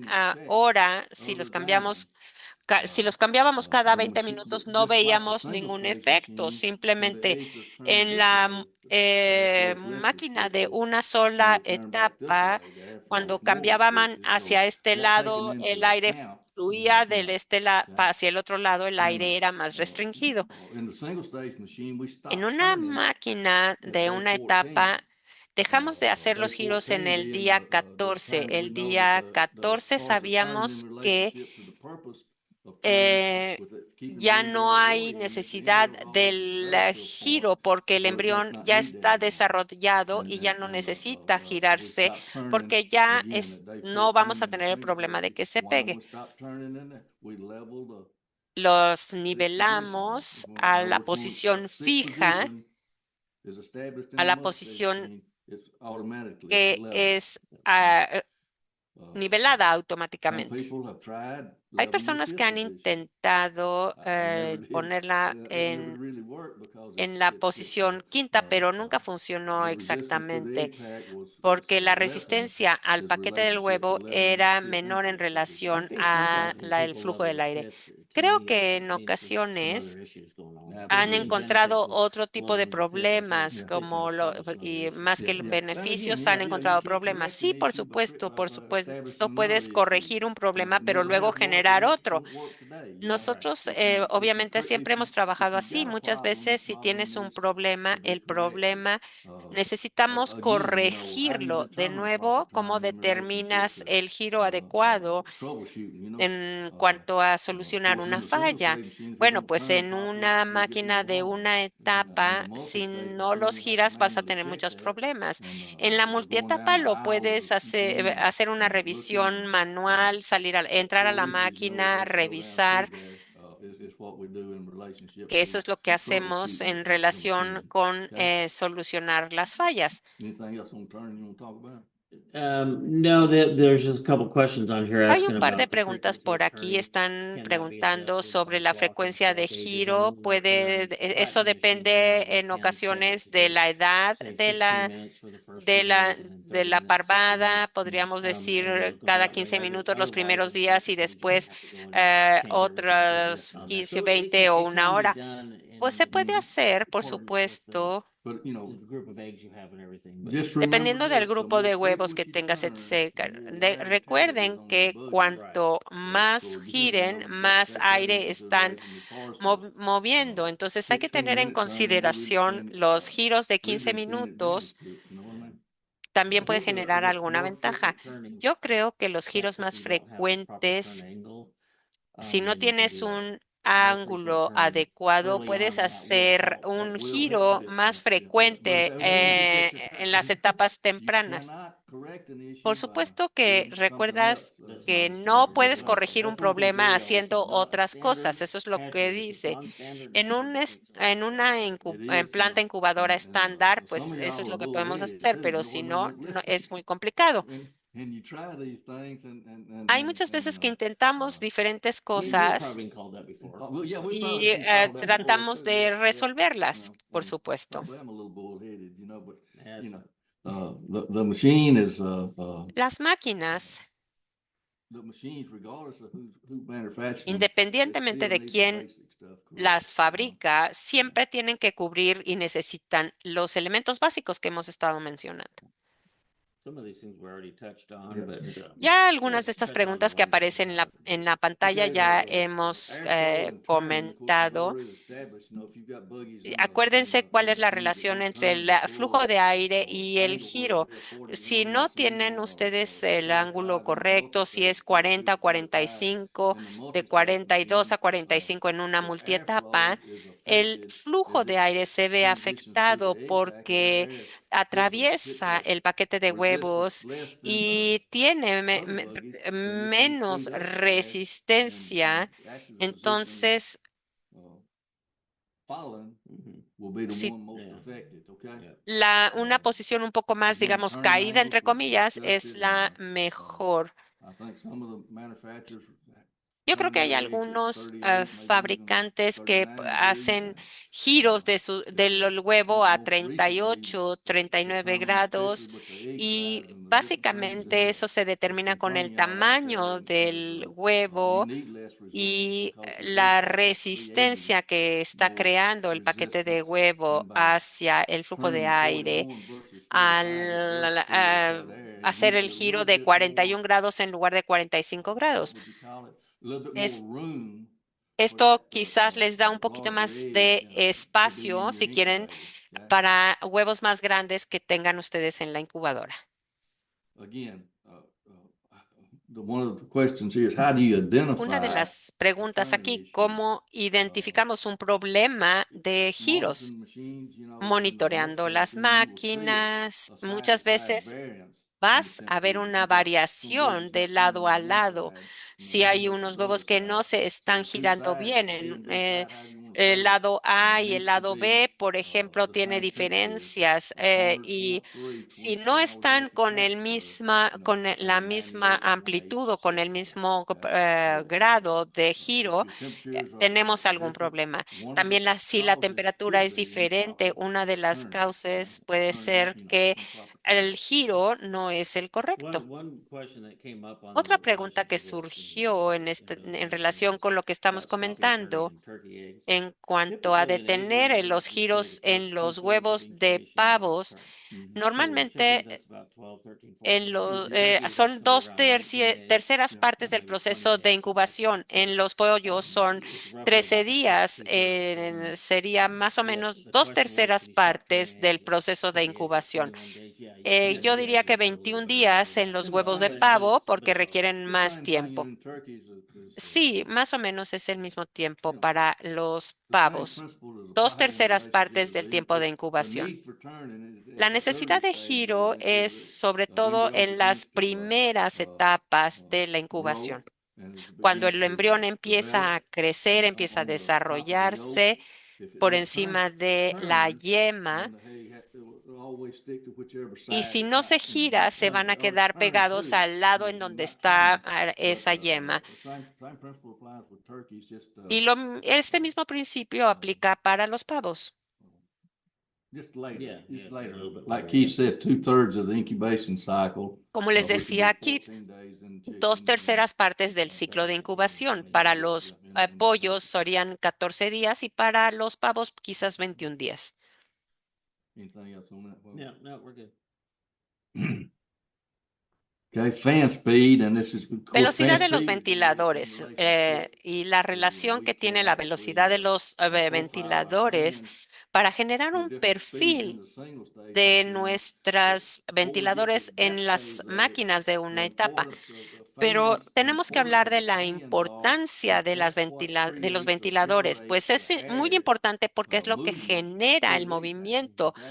hora. Si los cambiábamos cada 20 minutos, no veíamos ningún efecto. Simplemente en la máquina de una sola etapa, cuando cambiaban hacia este lado, el aire fluía hacia el otro lado, el aire era más restringido. En una máquina de una etapa, dejamos de hacer los giros en el día 14. El día 14 sabíamos que eh, ya no hay necesidad del giro porque el embrión ya está desarrollado y ya no necesita girarse porque no vamos a tener el problema de que se pegue. Los nivelamos a la posición fija a la posición que es nivelada automáticamente. Hay personas que han intentado ponerla en la posición quinta, pero nunca funcionó exactamente porque la resistencia al paquete del huevo era menor en relación a el flujo del aire. Creo que en ocasiones han encontrado otro tipo de problemas, y más que beneficios, han encontrado problemas. Sí, por supuesto, puedes corregir un problema, pero luego generar otro. Nosotros, obviamente, siempre hemos trabajado así. Muchas veces, si tienes un problema, el problema necesitamos corregirlo. De nuevo, ¿cómo determinas el giro adecuado en cuanto a solucionar una falla? Bueno, pues en una máquina de una etapa, si no los giras, vas a tener muchos problemas. En la multietapa lo puedes hacer una revisión manual, entrar a la máquina, revisar, que eso es lo que hacemos en relación con solucionar las fallas. No, there's just a couple questions on here Hay asking un par de about the preguntas frequency of por aquí. turning. Están Can that be preguntando adjusted by sobre la walking frecuencia de circadian giro. Eso flattening machines depende around en 10 ocasiones seconds de for, la edad say, de 15 la minutes for the first few days and then de 30 la minutes, 60 parvada, minutes. podríamos And decir those go cada that way. 15 minutos los Otherwise, primeros in días y emergencies, you'd después have to go and change everything to adjust otras on that. 15, So 20 o it una can be hora. done Pues in se puede hacer, por accordance with supuesto, the group of eggs you have and everything. But dependiendo del grupo de huevos que tengas, etc. Recuerden que cuanto más giren, más aire están moviendo. Entonces hay que tener en consideración los giros de 15 minutos. También puede generar alguna ventaja. Yo creo que los giros más frecuentes, si no tienes un ángulo adecuado, puedes hacer un giro más frecuente en las etapas tempranas. Por supuesto que recuerdas que no puedes corregir un problema haciendo otras cosas. Eso es lo que dice. En una planta incubadora estándar, pues eso es lo que podemos hacer, pero si no, es muy complicado. Hay muchas veces que intentamos diferentes cosas y tratamos de resolverlas, por supuesto. The machine is, Las máquinas, independientemente de quién las fabrica, siempre tienen que cubrir y necesitan los elementos básicos que hemos estado mencionando. Ya algunas de estas preguntas que aparecen en la pantalla ya hemos comentado. Acuérdense cuál es la relación entre el flujo de aire y el giro. Si no tienen ustedes el ángulo correcto, si es 40 a 45, de 42 a 45 en una multietapa, el flujo de aire se ve afectado porque atraviesa el paquete de huevos y tiene menos resistencia. Entonces, si una posición un poco más, digamos, caída, entre comillas, es la mejor. Yo creo que hay algunos fabricantes que hacen giros del huevo a 38, 39 grados y básicamente eso se determina con el tamaño del huevo y la resistencia que está creando el paquete de huevo hacia el flujo de aire al hacer el giro de 41 grados en lugar de 45 grados. Esto quizás les da un poquito más de espacio, si quieren, para huevos más grandes que tengan ustedes en la incubadora. Una de las preguntas aquí, ¿cómo identificamos un problema de giros? Monitoreando las máquinas, muchas veces vas a ver una variación de lado a lado. Si hay unos huevos que no se están girando bien en el lado A y el lado B, por ejemplo, tiene diferencias y si no están con la misma amplitud o con el mismo grado de giro, tenemos algún problema. También si la temperatura es diferente, una de las causas puede ser que el giro no es el correcto. Otra pregunta que surgió en relación con lo que estamos comentando en cuanto a detener los giros en los huevos de pavos, normalmente son terceras partes del proceso de incubación. En los pollos son 13 días, sería más o menos dos terceras partes del proceso de incubación. Yo diría que 21 días en los huevos de pavo porque requieren más tiempo. Sí, más o menos es el mismo tiempo para los pavos, dos terceras partes del tiempo de incubación. La necesidad de giro es sobre todo en las primeras etapas de la incubación. Cuando el embrión empieza a crecer, empieza a desarrollarse por encima de la yema, y si no se gira, se van a quedar pegados al lado en donde está esa yema. Y este mismo principio aplica para los pavos. Just later, Yeah, just yeah, a later. little bit Like later, Keith yeah. said, 2/3 of the incubation cycle. Como les which would be decía Keith, 14 days in the dos chicken terceras partes del and ciclo de 13 incubación. in Para the- los in the pollos turkey. serían 14 días y para los pavos quizás 21 días. Anything else on that? Will? Yeah, no, we're good. Okay, fan speed, and this is of course, Velocidad fan de los speed is ventiladores in relationship y la to relación que tiene la VK velocidad de actually, los profile ventiladores fan para generar to un different speeds in perfil the single stage de machine. nuestros Before we get to ventiladores en that las phase of it, máquinas de the una etapa. importance of Pero fans, the tenemos que importance hablar of de the la fans are importancia de that's what de los creates or ventiladores, generates pues es the muy air importante porque es lo que movement genera el through these vacuums, movimiento okay?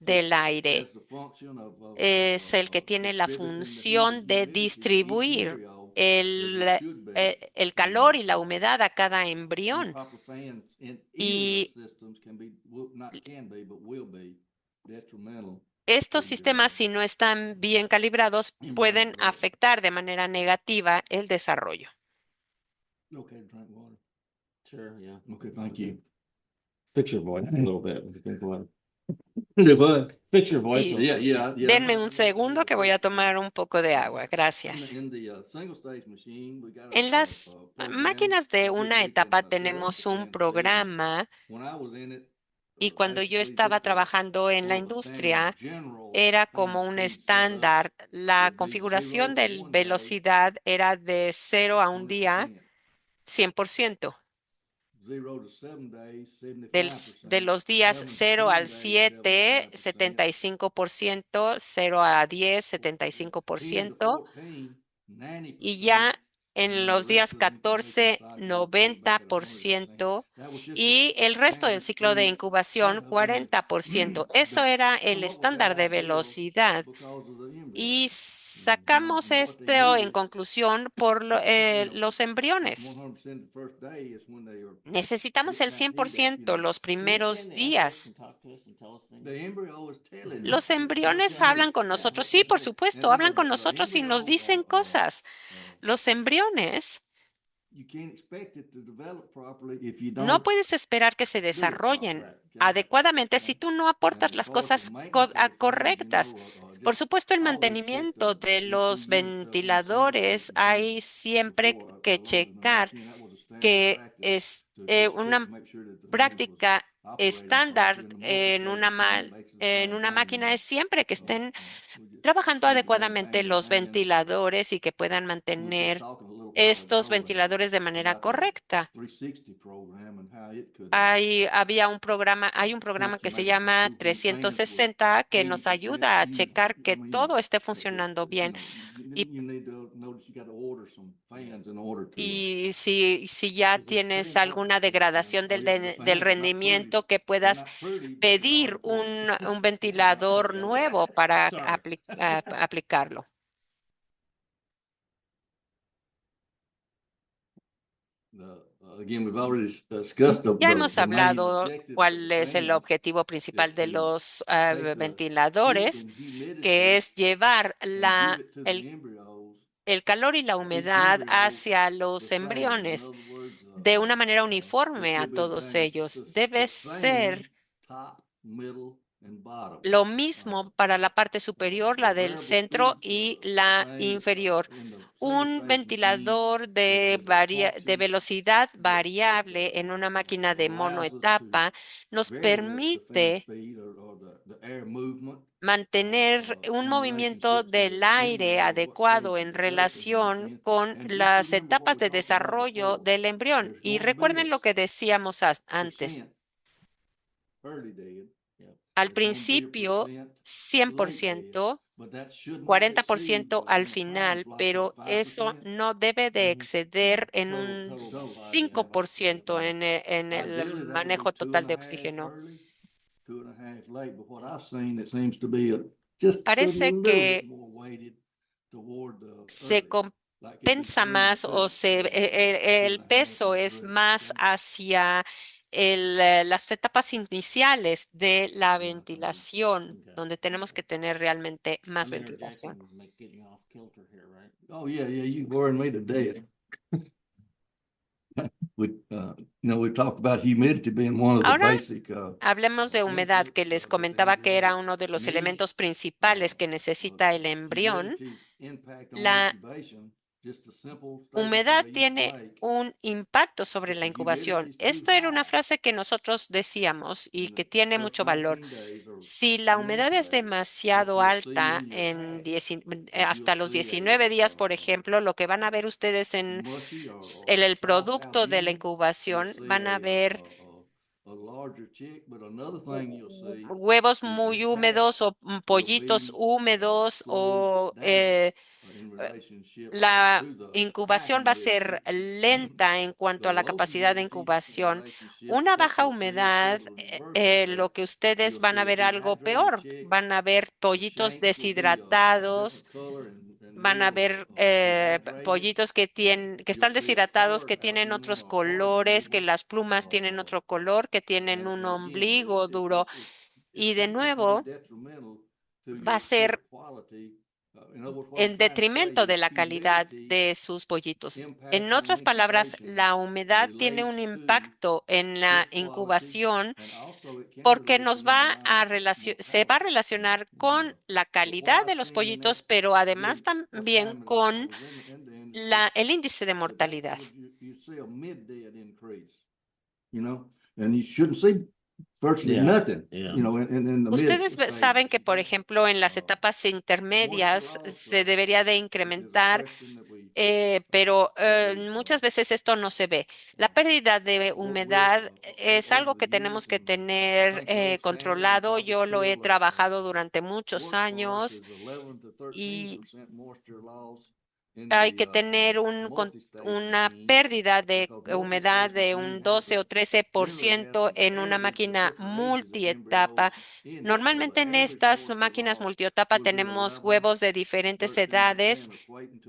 del aire. That's the function Es el que tiene la distributing the heat and función de humidity to each distribuir embryo as el, it should be. el calor y la And humedad a cada these embrión. proper fans in either Y of the systems not can be, but will be detrimental estos to sistemas, si no están bien calibrados, embryo pueden development. afectar de manera negativa el desarrollo. Okay, drink water. Sure, yeah. Okay, thank you. Fix your voice a little bit. If you think about it. The what? Fix your voice. Y- a little Yeah, bit. yeah, yeah. Denme un segundo que voy a tomar un poco de agua. Gracias. In the single stage machine, we got En las program máquinas de of which una we call etapa the tenemos un fan speed. programa When I was in it, y cuando yo basically estaba this was trabajando en la more of a standard industria, general era fan como un speed setup. estándar. La Would be 0 configuración for de 1 day, velocidad era de 0 a un día, 100%. 100%. 0 to 7 days, De 75%. los días 7 to 0 al 10 days, 7, 75%. 75%, 0 a 10, 10 to 75%, 14, y 90%. ya en And the los días rest of the incubation 14, cycle would be back at 100%. 90%, That was just a y el resto del standard ciclo de speed incubación, setup. And 40%. Eso that era el come up with that estándar de idea velocidad. because of the embryo. Y sacamos And what they esto en needed, conclusión por los just embriones. 100% the first day is when they are Necesitamos el getting that heat up, 100% los primeros días. The embryo is telling you. Los embriones hablan con nosotros. Sí, por supuesto, hablan con nosotros y nos dicen cosas. Los embriones You can't expect it to develop properly if you no don't puedes esperar que se do it desarrollen properly, okay? adecuadamente si tú no aportas And las of course, the cosas maintenance of the fans, correctas. Por just supuesto, el always check mantenimiento de the los ECU units up on the single stage ventiladores machine hay siempre before que loading the checar machine. That was a standard que practice es to just check una to make sure that the fans was práctica operating estándar properly. In the en multi-stage machine, it makes it the en same una thing, máquina es siempre que So, estén we just trabajando need to have adecuadamente fans los hanging. ventiladores y que puedan We were just mantener talking a little while estos ago ventiladores de manera about the correcta. 360 program and how it could Hay un programa attempt to que se make the llama two-point fans was 360 que nos 80% ayuda a used. checar I que mean, todo esté funcionando bien. Y, you need to notice you got to order some fans in order to. y si ya tienes alguna degradación Oh yeah, the del fans are not pretty. rendimiento, que They're puedas not pretty, but they are pedir important. un ventilador nuevo para Sorry. aplicarlo. again, we've already discussed Ya hemos the main hablado objective of cuál the es el fans objetivo principal is de to los take the ventiladores, heat and humidity que es llevar and give it to the embryos el calor y la for each humedad embryo hacia the los same. In embriones other words, de una manera there uniforme a should be todos the ellos. Debe the same ser top, middle, and bottom. lo mismo para la parte superior, la del centro y la inferior. Un ventilador de velocidad variable en una máquina de monoetapa nos permite mantener un movimiento del aire adecuado en relación con las etapas de desarrollo del embrión. Y recuerden lo que decíamos antes. Al principio, 100%, 40% al final, pero eso no debe de exceder en un 5% en el manejo total de oxígeno. Parece que se compensa más o el peso es más hacia las etapas iniciales de la ventilación, donde tenemos que tener realmente más ventilación. Oh, yeah, you worrying me to death. We talked about humidity being one of the Ahora basic. Hablemos de humedad, que les comentaba que era uno de los elementos principales que necesita el embrión. La humedad tiene un impacto sobre la incubación. Esto era una frase que nosotros decíamos y que tiene mucho valor. Si la humedad es demasiado alta hasta los 19 días, por ejemplo, lo que van a ver ustedes en el producto de la incubación, van a ver huevos muy húmedos o pollitos húmedos o la incubación va a ser lenta en cuanto a la capacidad de incubación. Una baja humedad, lo que ustedes van a ver algo peor. Van a ver pollitos deshidratados, van a ver pollitos que están deshidratados, que tienen otros colores, que las plumas tienen otro color, que tienen un ombligo duro. Y de nuevo, va a ser en detrimento de la calidad de sus pollitos. En otras palabras, la humedad tiene un impacto en la incubación porque se va a relacionar con la calidad de los pollitos, pero además también con el índice de mortalidad. And you shouldn't see virtually Yeah, nothing, yeah. in the Ustedes mid saben que, stages. por ejemplo, en las etapas intermedias se debería de incrementar, pero muchas veces esto no se ve. La pérdida de humedad es algo que tenemos que tener controlado. Yo lo he trabajado durante muchos años y hay que tener una pérdida de humedad de un 12 o 13% en una máquina multietapa. Normalmente en estas máquinas multietapa tenemos huevos de diferentes edades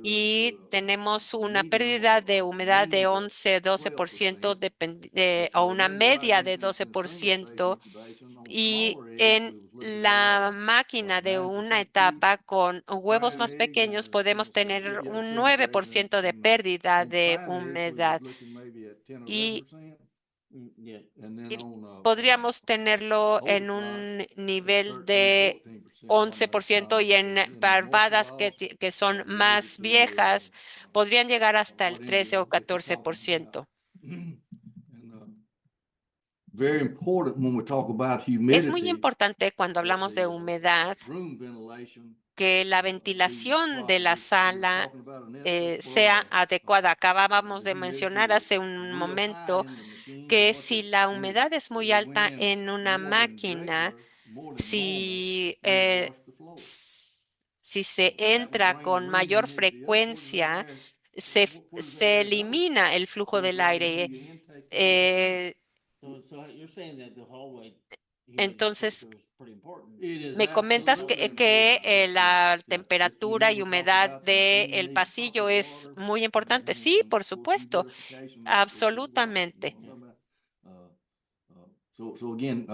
y tenemos una pérdida de humedad de 11-12% o una media de 12%. Y en la máquina de una etapa con huevos más pequeños podemos tener un 9% de pérdida de humedad. Y podríamos tenerlo en un nivel de 11% y en barbadas que son más viejas podrían llegar hasta el 13 o 14%. Very important when we talk about Es muy humidity, importante cuando hablamos de humedad que la ventilación de la sala sea adecuada. Acabábamos de mencionar hace un momento que si la humedad es muy alta en una máquina, si, si se entra con mayor frecuencia, se elimina el flujo del aire. So you're saying that the hallway Entonces, me comentas que la temperatura y humedad del pasillo es muy importante. Sí, por supuesto, absolutamente. So again,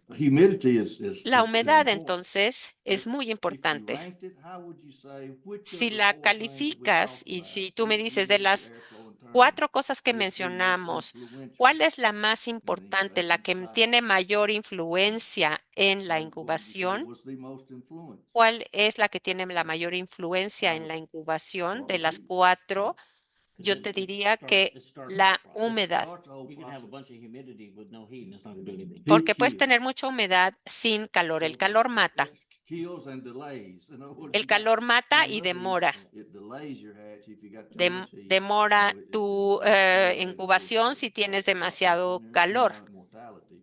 humidity La is humedad, important. entonces, es muy If you importante. ranked it, how would you say which of Si the la four things we calificas talked y about, si tú me dices de humidity, las airflow, and term, 4 cosas que is the most mencionamos, influential ¿cuál es la más in the importante, la incubation que cycle? tiene mayor influencia en la What would you say incubación? was the most influence? ¿Cuál es la que tiene la mayor influencia I en would la incubación? start De with las heat. 4, yo te diría que la It humedad, starts the whole You can have a process. bunch of humidity with no heat and it's not gonna do anything. porque Heat puedes kills. tener mucha humedad sin calor. El calor mata. Yes, kills and delays. In other words, El you got calor mata too y much heat, demora. it delays your hatch. If you got too much heat, Demora it tu correlated incubación with si tienes crop demasiado failure, calor mortality.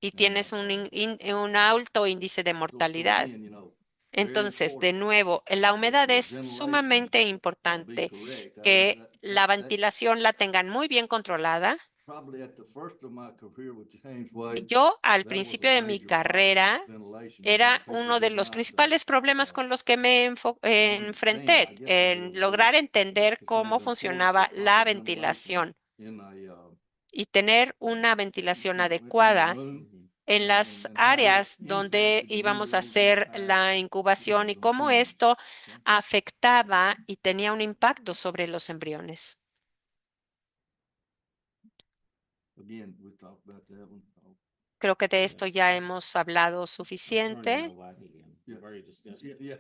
y And tienes un alto índice de so mortalidad. again, very Entonces, de important nuevo, la humedad that es ventilation sumamente be importante, correct. que la That's ventilación la tengan muy bien controlada. probably at the first of my career with James Wade. Yo al That was a principio de mi major problem, carrera ventilation. era People uno de did los not principales problemas con los que me understand, enfrenté, I guess is en the lograr word, entender consider cómo the importance funcionaba of la proper ventilation ventilación in a y tener una ventilación in the adecuada room en las and how it áreas donde impacted the íbamos a embryos and the hacer patch la incubación y of the cómo human. esto Okay? afectaba y tenía un impacto sobre los embriones. Again, we talked about that one. Creo que de esto ya hemos hablado I'm starting to suficiente. know why we've already discussed it. Yeah.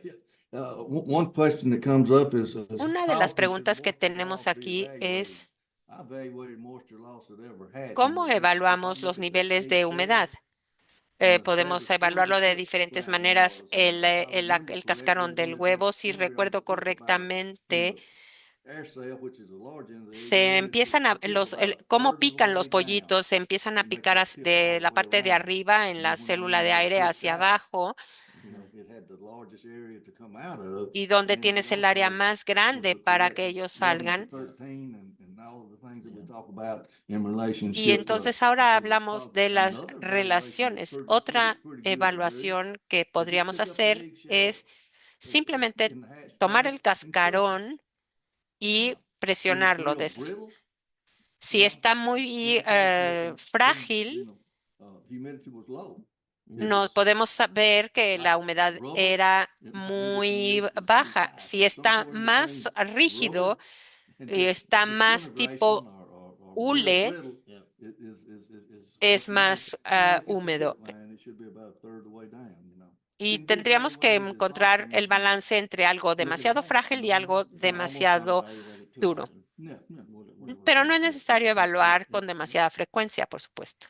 One question that comes up is Una de how las often should preguntas que moisture tenemos loss be aquí evaluated? es, I evaluated moisture loss at every hatch. ¿cómo If I evaluamos look los at the niveles de cage humedad? depth on a Podemos static stool, evaluarlo the de tip diferentes flatten maneras. was. And if I remember El correctly, cascarón when del it that huevo, si embryo recuerdo goes up about from correctamente, the air cell, which is the large end of the egg, se then it empiezan a should tip about a cómo third of the pican los way down pollitos, se empiezan a to make picar that tip de all the la way parte de around. arriba en And la when I célula mean de they aire tipped hacia out, abajo it had the largest area to come out of. y donde And tienes it el área also más was grande the para correct que ellos 11 to salgan. 13 and all of the things that we talk about in Y relationship entonces ahora to the hablamos de las another evaluation that's relaciones. Otra pretty good to do evaluación que is just podríamos pick up the hacer eggshell es simplemente in the hatch tomar tray el and crush it. cascarón y If it's presionarlo. real brittle, Si está muy frágil, humidity was low. If nos it's podemos saber que like la humedad rubber, era it might be that the muy humidity is pretty baja. high. Si So está somewhere in más between rígido rubber and y está más disintegration tipo or hule, brittle Yeah. is es you just más you look at the húmedo. tip line, it should be about a third of the way down, Y Can be tendríamos que evaluated as encontrar often el as you balance entre algo look at a demasiado hatch, frágil y algo So almost not demasiado evaluate it too duro. often. Yeah. Pero no es necesario evaluar Yeah. con demasiada frecuencia, por supuesto.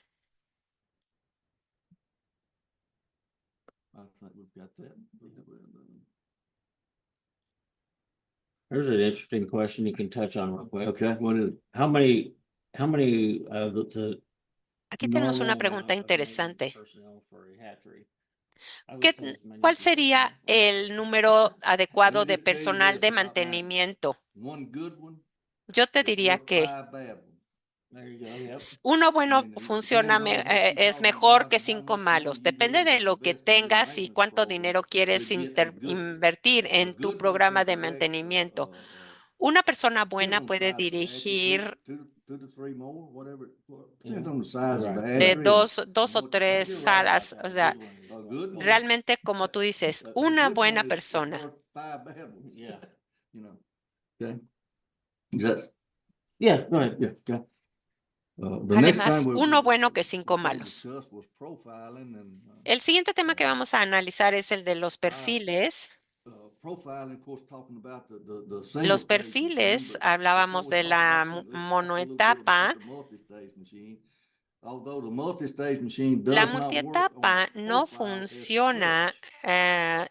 I think we've got that. There's an interesting question you can touch on real quick. Okay, what is it? How many the Aquí tenemos una normal pregunta amount of maintenance interesante. personnel for a hatchery? I would ¿Qué- say as many ¿Cuál as you can sería handle. el número adecuado Let me de just tell you personal this de about mantenimiento? One good one Yo te is diría worth que 5 bad ones. There you go, yep. uno bueno It funciona, depends on what you're es talking mejor about que and how 5 much money malos. you Depende need de to lo que invest in your tengas y maintenance cuánto program dinero to quieres get a good one. invertir A en tu good one programa can de direct mantenimiento. Una persona buena depends on the puede size of the hatchery, dirigir two to three more, whatever. Depends Yeah. on the size of the Right. de hatchery and dos o what you tres You're think. right about salas. that. O A sea, good one is A good one, realmente, como tú dices, a una good buena one is persona. worth 5 bad ones. Yeah. Okay. Just, Yeah, go ahead. yeah, okay. The Vale next más time uno bueno que 5 we're gonna malos. discuss was profiling and El siguiente tema que vamos a analizar es el de los perfiles. profiling, of course, talking about the single Los stage machine, perfiles, but hablábamos before we de talk la about that, let's talk a little bit monoetapa. about the multi-stage machine. Although the multi-stage machine La does not work on multietapa the no profile as funciona such.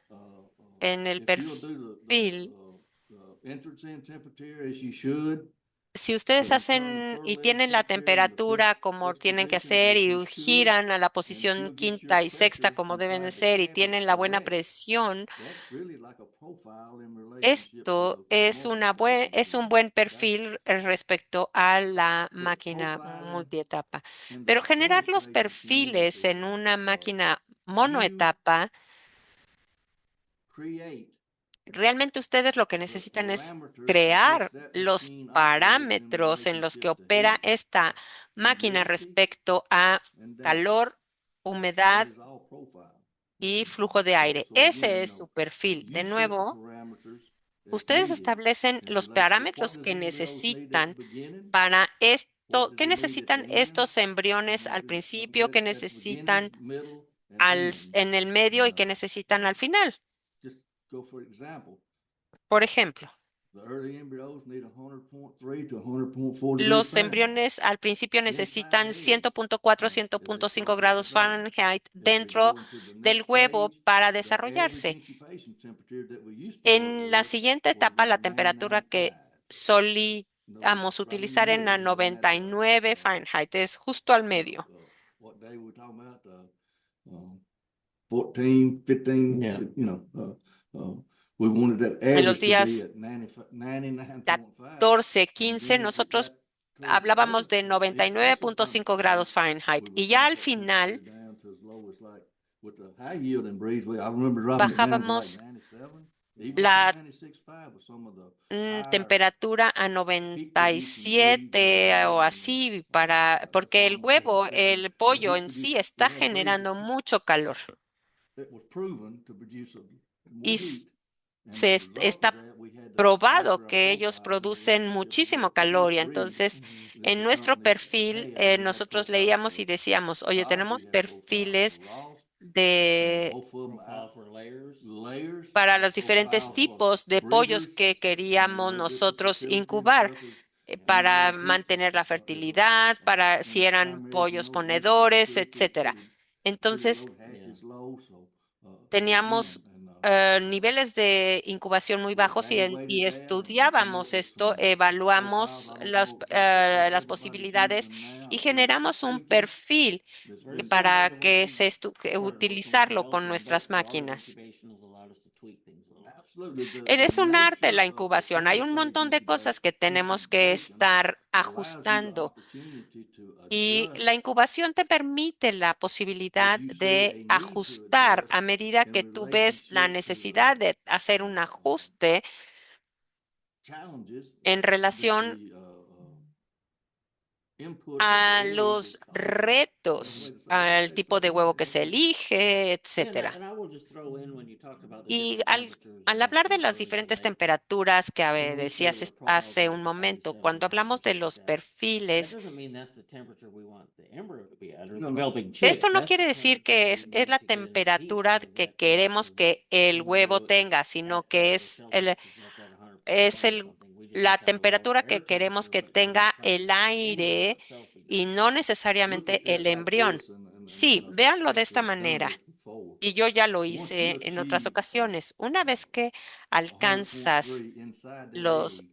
en el If you'll do perfil the entrance in temperature as you should, si ustedes hacen y tienen la temperatura como tienen que hacer y giran a la posición quinta y sexta como deben de ser y tienen la buena presión, esto es es un buen perfil respecto a la máquina multietapa. Pero generar los perfiles en una máquina monoetapa, realmente ustedes lo que necesitan es crear los parámetros en los que opera esta máquina respecto a calor, humedad y flujo de aire. Ese es su perfil. De nuevo, ustedes establecen los parámetros que necesitan para esto, qué necesitan estos embriones al principio, qué necesitan en el medio y qué necesitan al final. Por ejemplo, los embriones al principio necesitan 100.4, 100.5 grados Fahrenheit dentro del huevo para desarrollarse. En la siguiente etapa, la temperatura que solíamos utilizar en la 99 Fahrenheit es justo al medio. 14, 15, Yeah. we wanted that En los average to be días at 99.5. 14, 15, nosotros hablábamos de 99.5 grados Fahrenheit y ya al final bajábamos la temperatura a 97 o así porque el huevo, el pollo en sí está generando mucho calor y está probado que ellos producen muchísimo calor y entonces en nuestro perfil nosotros leíamos y decíamos, oye, tenemos perfiles de para los diferentes tipos de pollos que queríamos nosotros incubar para mantener la fertilidad, para si eran pollos ponedores, etcétera. Entonces, teníamos niveles de incubación muy bajos y estudiábamos esto, evaluamos las posibilidades y generamos un perfil para que utilizarlo con nuestras máquinas. Es un arte la incubación. Hay un montón de cosas que tenemos que estar ajustando. Y la incubación te permite la posibilidad de ajustar a medida que tú ves la necesidad de hacer un ajuste en relación a los retos, al tipo de huevo que se elige, etcétera. Y al hablar de las diferentes temperaturas que decías hace un momento, cuando hablamos de los perfiles, esto no quiere decir que es la temperatura que queremos que el huevo tenga, sino que la temperatura que queremos que tenga el aire y no necesariamente el embrión. Sí, véanlo de esta manera. Y yo ya lo hice en otras ocasiones. Una vez que alcanzas los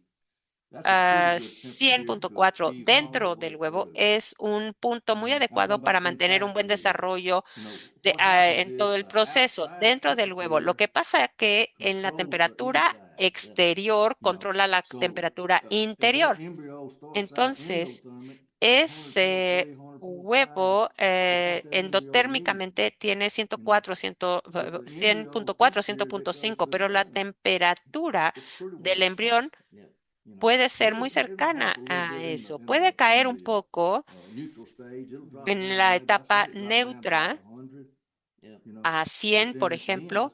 100.4 dentro del huevo, es un punto muy adecuado para mantener un buen desarrollo en todo el proceso dentro del huevo. Lo que pasa es que en la temperatura exterior controla la temperatura interior. Entonces, ese huevo endotérmicamente tiene 100.4, 100.5, pero la temperatura del embrión puede ser muy cercana a eso. Puede caer un poco en la etapa neutra a 100, por ejemplo,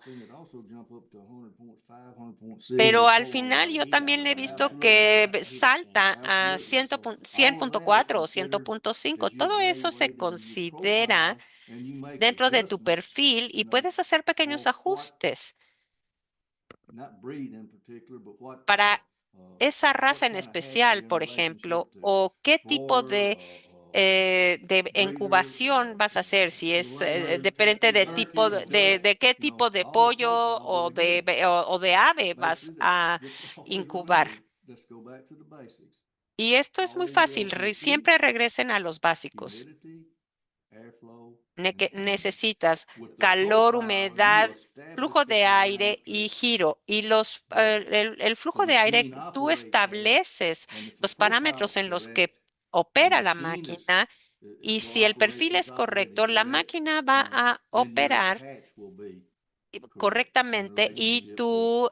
pero al final yo también he visto que salta a 100.4 o 100.5. Todo eso se considera dentro de tu perfil y puedes hacer pequeños ajustes para esa raza en especial, por ejemplo, o qué tipo de incubación vas a hacer, si es depende de tipo de qué tipo de pollo o de ave vas a incubar. Y esto es muy fácil, siempre regresen a los básicos. Necesitas calor, humedad, flujo de aire y giro. Y el flujo de aire, tú estableces los parámetros en los que opera la máquina y si el perfil es correcto, la máquina va a operar correctamente y tus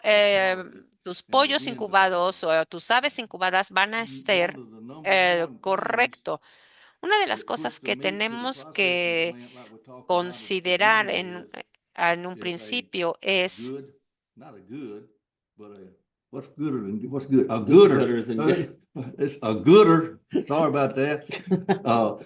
pollos incubados o tus aves incubadas van a ser correcto. Una de las cosas que tenemos que considerar en un principio es What's what's good? A gooder. Gooder than good. It's a gooder. Sorry about that. A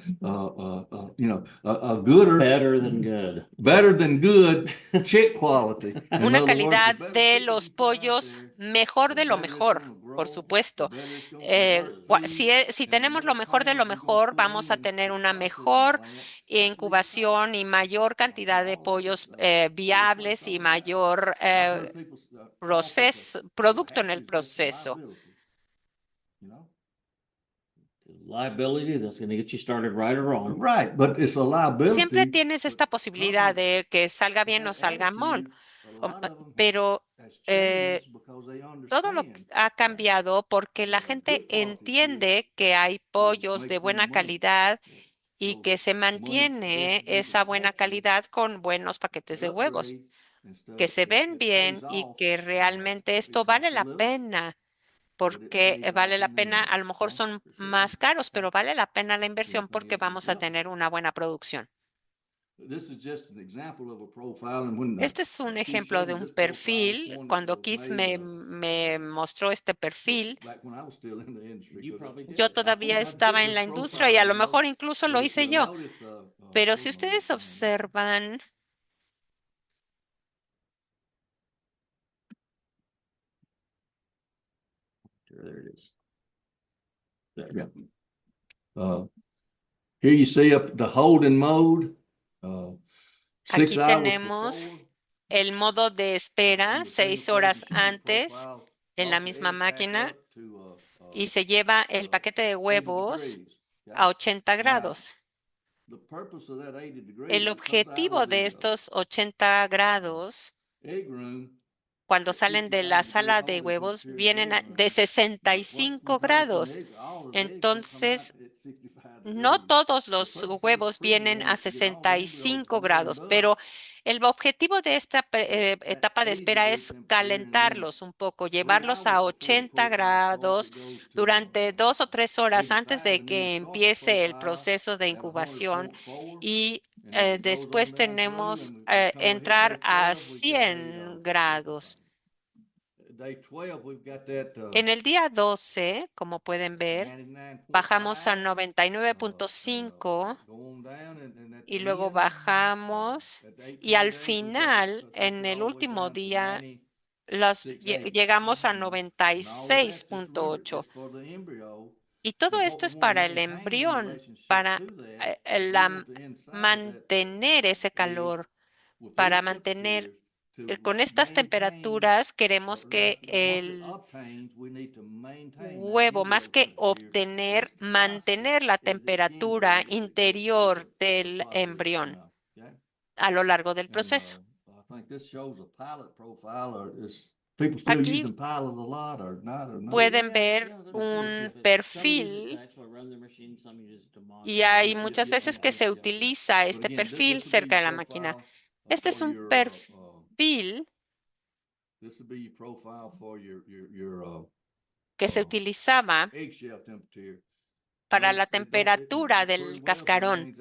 gooder. Better than good. Better than good chick quality. In una other words, calidad the better de chickens los you put out pollos there, mejor the de lo better it's mejor, gonna por grow, supuesto. the better it's gonna Si feed, and the tenemos lo more mejor de lo times you're gonna mejor, put vamos a in tener to una processing mejor plant, incubación y mayor cantidad de pollos viables y mayor I've heard people talk producto en hatchery el is just a proceso. liability, you know? Liability that's going to get you started right or wrong. Right, but it's a Siempre liability. tienes esta posibilidad de que salga bien o salga mal, pero todo lo que ha cambiado porque la gente entiende que hay pollos de buena calidad y que se mantiene esa buena calidad con buenos paquetes de huevos, que se ven bien y que realmente esto vale la pena, porque vale la pena, a lo mejor son más caros, pero vale la pena la inversión porque vamos a tener una buena producción. Este es un ejemplo de un perfil. Cuando Keith me mostró este perfil, yo todavía estaba en la industria y a lo mejor incluso lo hice yo. Pero si ustedes observan, There it is. Yeah. Here you see up the holding mode. 6 aquí hours tenemos before, el modo de espera, and the 6 same horas thing, you shoot the antes profile en la off the misma edge back máquina up to, y se lleva el paquete de 80 huevos degrees. a 80 Now, grados. the purpose of that 80 degrees, El it comes out objetivo of de the estos 80 grados, egg room cuando at salen de la 65 degrees sala de holding huevos, temperature in the vienen egg de room. But what 65 happens to the grados. egg, all of the eggs don't come out Entonces, at 65 no degrees. todos The los purpose of this huevos vienen a pre-warm is to get all the embryos 65 warmed grados, up pero el objetivo de esta at etapa de 80 espera degree es temperature, and then calentarlos un poco, 3 llevarlos hours a before the 80 profile starts, grados it goes to durante 2 o 3 horas antes 85, de and then you que start the empiece el profile proceso de at incubación 100.4, y and it goes on después down through, tenemos and we come here, entrar day a 12, we've got 100 grados. day 12, we've got that En el día 12, como pueden ver, bajamos a 99.5 y luego bajamos y al final, en el último día, llegamos a 96.8. Y todo esto es para el embrión, para mantener ese calor, para mantener con estas temperaturas queremos que el huevo, más que obtener, mantener la temperatura interior del embrión a lo largo del proceso. Aquí pueden ver un perfil y hay muchas veces que se utiliza este perfil cerca de la máquina. Este es un perfil que se utilizaba para la temperatura del cascarón.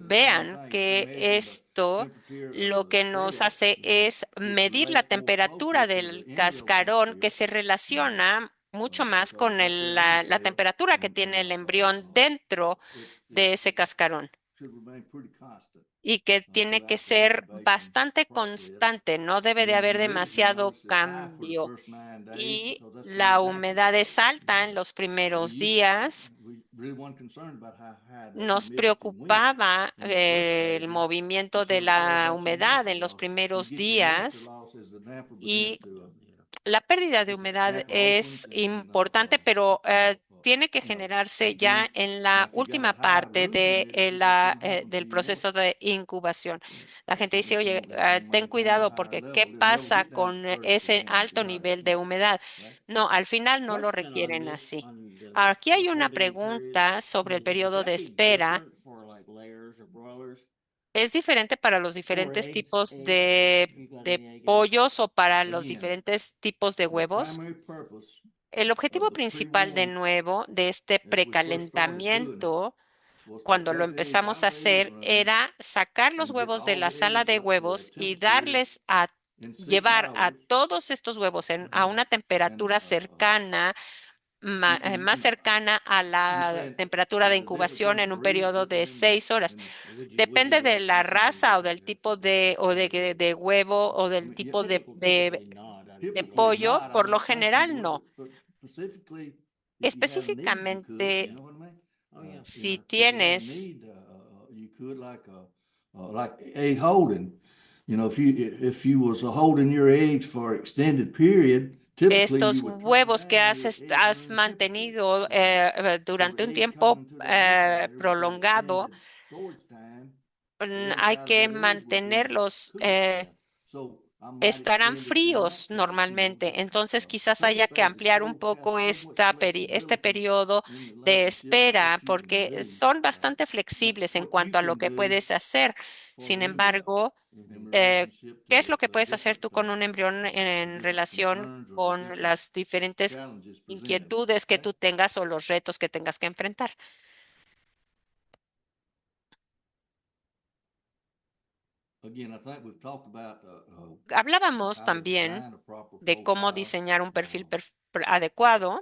Vean que esto lo que nos hace es medir la temperatura del cascarón, que se relaciona mucho más con la temperatura que tiene el embrión dentro de ese cascarón y que tiene que ser bastante constante, no debe de haber demasiado cambio. Y la humedad es alta en los primeros días. Nos preocupaba el movimiento de la humedad en los primeros días y la pérdida de humedad es importante, pero tiene que generarse ya en la última parte del proceso de incubación. La gente dice, oye, ten cuidado porque ¿qué pasa con ese alto nivel de humedad? No, al final no lo Question on requieren this, así. on Aquí the hay una holding period. pregunta sobre el Would periodo that de be espera. different for like layers or broilers? Es diferente para los Or diferentes eggs, tipos eggs? You got de any egg eggs? pollos o para los Again, diferentes tipos de the huevos. primary purpose El objetivo of the principal de pre-warm nuevo de este as we first started doing it precalentamiento, was to cuando lo take the eggs empezamos out a of the egg hacer, room era sacar los and get huevos de all la the sala eggs de up to a huevos y temperature in 6 llevar a hours. todos estos huevos a una temperatura cercana, más cercana a You're la saying temperatura de the difference incubación in en un degrees periodo de different 6 horas. Would you Depende de la you can do raza o del different tipo temperatures. de huevo o I del mean, tipo Typically not. de typically pollo. not, I Por lo don't think you general, would, no. but specifically if you have need, you could, Específicamente, you know what I mean? Oh, yeah. si If you have tienes, need, you could like egg holding. You know, if you was holding your eggs for extended period, typically estos you would turn huevos que down your egg has room temperature. mantenido So durante the un eggs coming tiempo into that refrigerator with that prolongado, extended storage time, the hay inside of que that egg would be mantenerlos, cool. Yeah. So I might estarán extend it, you might fríos take, normalmente. Entonces, a quizás couple haya que stages. ampliar un So has poco so much este flexibility periodo in de relationship to espera, what you can porque do. son bastante Now, flexibles en what you cuanto a lo can que do puedes hacer. for Sin the embryo embargo, in eh, relationship ¿qué to es lo que puedes hacer different, tú con un embrión en different relación concerns or the con different las diferentes challenges presented, inquietudes que okay? tú tengas o los retos que tengas que enfrentar? Again, I think we've talked about Hablábamos how to también design a proper de cómo profile. diseñar un perfil adecuado.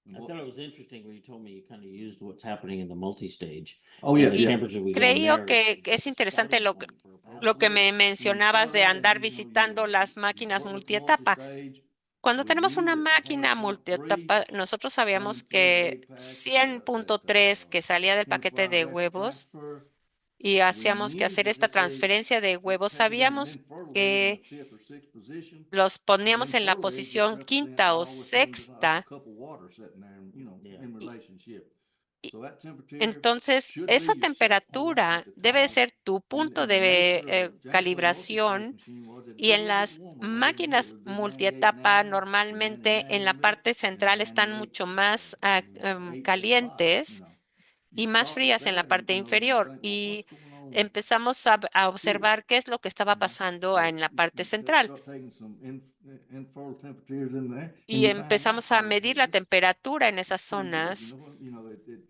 I thought it was interesting when you told me you kind of used what's happening in the multi-stage. Oh, yeah, The yeah. temperature we go in Creo there que is es a interesante starting point for a process. lo que me Absolutely. When you mencionabas start de out, andar you know, visitando las you máquinas work with the multietapa. multi-stage. Cuando We tenemos knew una that the máquina 100.3 multietapa, nosotros sabíamos coming through the que egg package, 100.3 que salía del paquete 24-hour de extra huevos transfer. y We hacíamos que knew hacer that esta this egg transferencia de would huevos, take it in and sabíamos then fertile egg in the que 5th or 6th position. los But poníamos them en la fertile eggs just posición represent, quinta o all we're saying is like a sexta. cup of water sitting there, Yeah. in relationship. y- So that temperature Entonces, should be esa your set point at temperatura the debe top. ser tu punto And the de nature of the Jankos multi-stage calibración. machine was it'd Y be a en little bit las warmer right in the middle. máquinas It'd be 98, multietapa, 99, or normalmente 99 en in la the middle, parte and central están 98, mucho más 8 at the bottom, you calientes know. You y más start with frías en la that and, parte you inferior. think, well, Y what's going on empezamos a here? observar qué es lo que estaba You know, pasando so en la you, parte you central. start taking some infertile temperatures in there, and Y you find out, empezamos a medir la this temperatura en is esas pretty good. zonas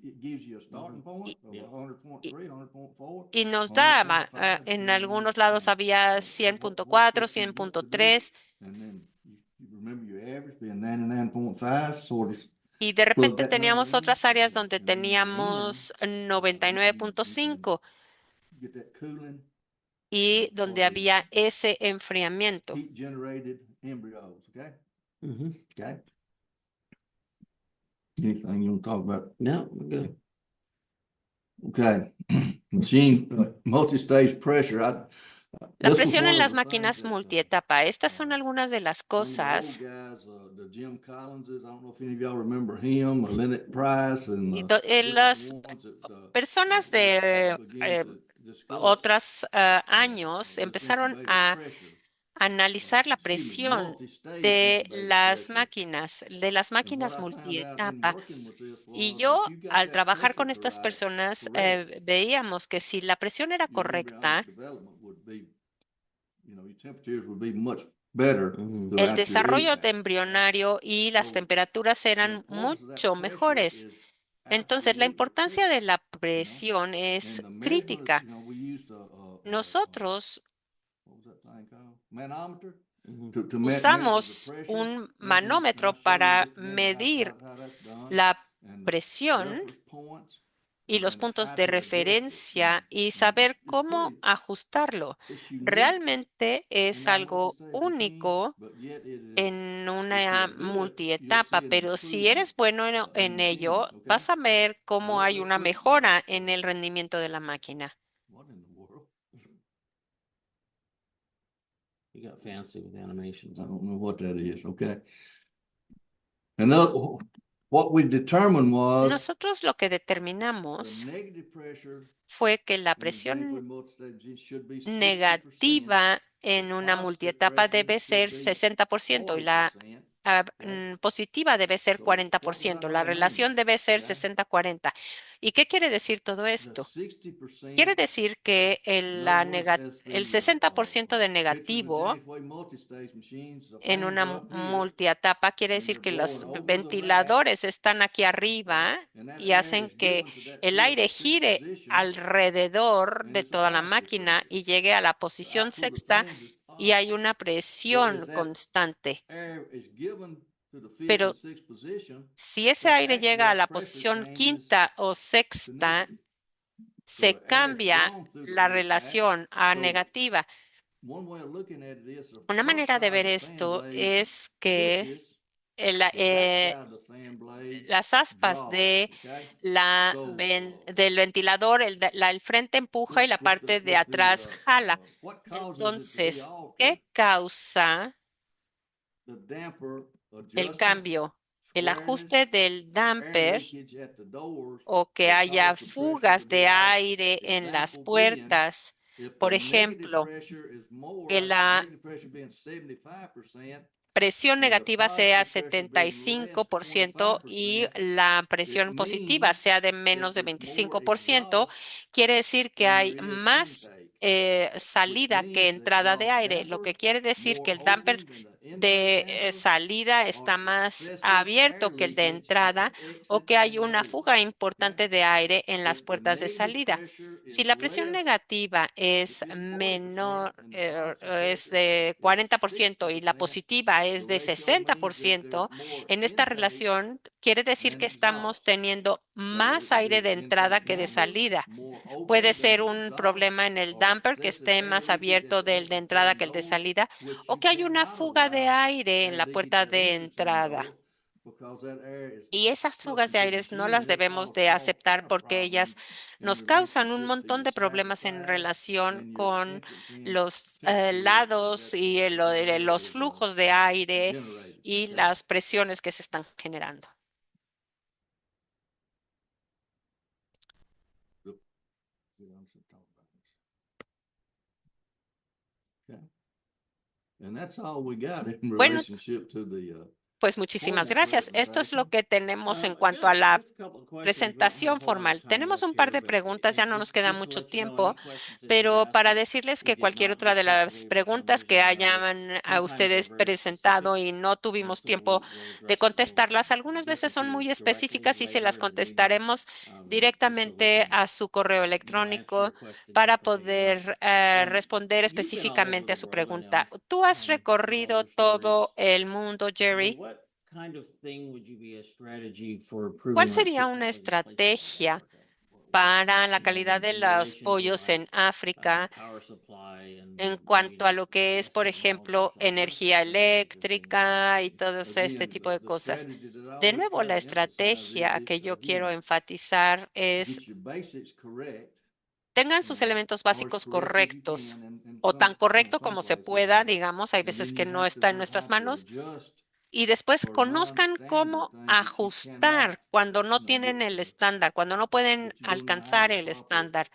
It gives you a starting point of Yeah. 100.3, 100.4, y nos daba, 100.5, en depending on, algunos lados había what 100.4, system you want to do. 100.3 And then you remember your average being 99.5, sort of y de plug repente that number teníamos in, otras áreas donde and then teníamos you can 99.5 get that cooling, y for donde the había ese enfriamiento. heat generated embryos, okay? Mhm. Okay. Anything you want to talk about? No, we're good. Okay. Machine, multi-stage pressure, La this was presión en one of las the things máquinas that, multietapa. Estas son algunas de las some of the old cosas. guys, the Jim Collinses, I don't know if any of y'all remember him, or Lynette Price, and Y different las ones personas de begin to discuss otros años this empezaron incubator a pressure, analizar la excuse me, presión multi-stage de incubator las pressure. máquinas, And what I found out in multietapa. working with this Y was yo, if you got al that trabajar pressure con estas personas, correct, veíamos que si la presión era your embryonic correcta, development would be, your temperatures would be much better Mhm. el throughout your egg desarrollo package. embrionario y las So temperaturas the eran importance of that mucho pressure mejores. is Entonces, la absolutely importancia de critical, la you know? presión es And the measurement, crítica. we used Nosotros what was that thing called? Manometer Mhm. to measure the usamos pressure. un And manómetro I'll show you in para just a minute medir how that's done. la And presión reference points y los and puntos how de to adjust it, referencia y saber cómo ajustarlo. it's unique Realmente in es our algo multi-stage machine, único but yet it is, en if you're una good, you'll see multietapa, an pero si improvement eres bueno in en the machine, ello, okay? vas a ver cómo hay Let's una look, mejora en el rendimiento de la máquina. what in the world? You got fancy with animations. I don't know what that is, okay? And what we determined was Nosotros lo que the determinamos negative pressure fue que la in the gainful presión multistage should be 60%, negativa en the una positive multietapa pressure debe should ser be 60% y la 40%. positiva debe ser So what does that 40%. La all mean? relación debe ser Okay. 60-40. ¿Y qué quiere decir todo The esto? 60%, Quiere decir que in other words, as el the 60% de picture of the negativo James Wade multistage machines, the en fans una are up here, multietapa quiere and decir they're que blowing los over the rack, ventiladores están aquí okay? arriba And that y air hacen is que given to that el fifth aire or sixth gire position, alrededor and de it's a toda la constant máquina pressure. y llegue a la The posición output of the sexta fans is y up, hay una but presión as that constante. air is given to the fifth Pero and sixth position, si ese then aire actually llega a that la pressure posición changes quinta o to sexta, negative. So se the air is cambia gone through the la HVAC. relación a So negativa. one way of looking at it is the Una front manera de side of ver the fan esto blade es que pushes, el, the back side of the fan blade las aspas draws, okay? So del ventilador, el frente empuja y la parte de atrás jala. what causes it to be Entonces, altered? ¿qué causa The damper el adjustments, cambio? El ajuste squareness, del or air damper leakage at the doors o que will haya cause the pressure to fugas be de altered. aire en las Example being, puertas. if the Por negative ejemplo, pressure is que more, la negative pressure being 75%, presión and the negativa sea positive pressure being less 75% y 25%, la it presión positiva means sea de that menos de there's more 25%, exhaust quiere decir que than hay there is más intake, which salida que means the entrada de exhaust aire, lo damper que quiere decir more que el damper open than the intake de damper, salida or está más excessive air abierto que el de leakage at entrada the o exit que hay and una inlet, fuga okay? importante de aire en las If the puertas de negative salida. pressure Si is la presión less, negativa which es is 40%, menor, and the positive es pressure de is 40% y la 60%, positiva the es de ratio means that there's 60%, more en esta intake relación quiere decir than que estamos exhaust. teniendo So más it could be aire de the entrada intake que de damper salida. more Puede open than ser the un exhaust, problema en el or damper que excessive esté air más leakage at abierto the del de exit entrada fan que el de doors, salida, which o you que hay una cannot fuga de allow aire en air la leakage puerta at the de exit fan entrada. door, because that air is Y esas fugas pushing de through the aires no machine, las and it debemos causes de all aceptar kind of porque ellas problems in nos causan un relationship to montón your de static problemas en flash relación and your con entrance in los temperatures lados y that air los is flujos de aire generated, y okay? las presiones que se están generando. We also talk about this. Okay. And that's all we got in Bueno, relationship to the pues muchísimas formal gracias. Esto es lo presentation. que tenemos en I cuanto got a la just a couple of questions. We don't have a presentación whole lot of formal. time Tenemos left un par here, de but preguntas, ya no nos queda just to mucho let you know, tiempo, any questions that you've pero asked para that decirles we que did cualquier not otra get de to las today for some preguntas que reason or another, hayan a sometimes they're ustedes very specific, presentado y no and tuvimos so tiempo we'll de address, contestarlas, algunas address veces it to son you muy directly específicas y se las later in the evening, contestaremos and so we directamente can, a su correo answer your electrónico questions para that way. But poder um, responder you've been all over específicamente a the su world, I pregunta. know. Tú has With all recorrido your stories, todo el mundo, Jerry. what kind of thing would you be a strategy for ¿Cuál improving like sería chicken una leg placement in estrategia Africa? para la You know, calidad de in los relation to pollos en like África power supply en and cuanto a maybe lo que es, por nested moths or ejemplo, something? What are some energía strategies that you can eléctrica y say? todo este Again, tipo de the cosas? strategy that I De always nuevo, try la to emphasize estrategia is que yo quiero again, enfatizar es get your basics correct, tengan sus elementos or as básicos correct as you correctos can in o some, tan correcto some como se places, pueda, digamos, hay and veces then que you no have to está en learn nuestras how to manos, adjust y después for conozcan non-standard cómo things that you cannot, ajustar cuando no tienen get el estándar, cuando no pueden that you don't know how alcanzar to el proper estándar.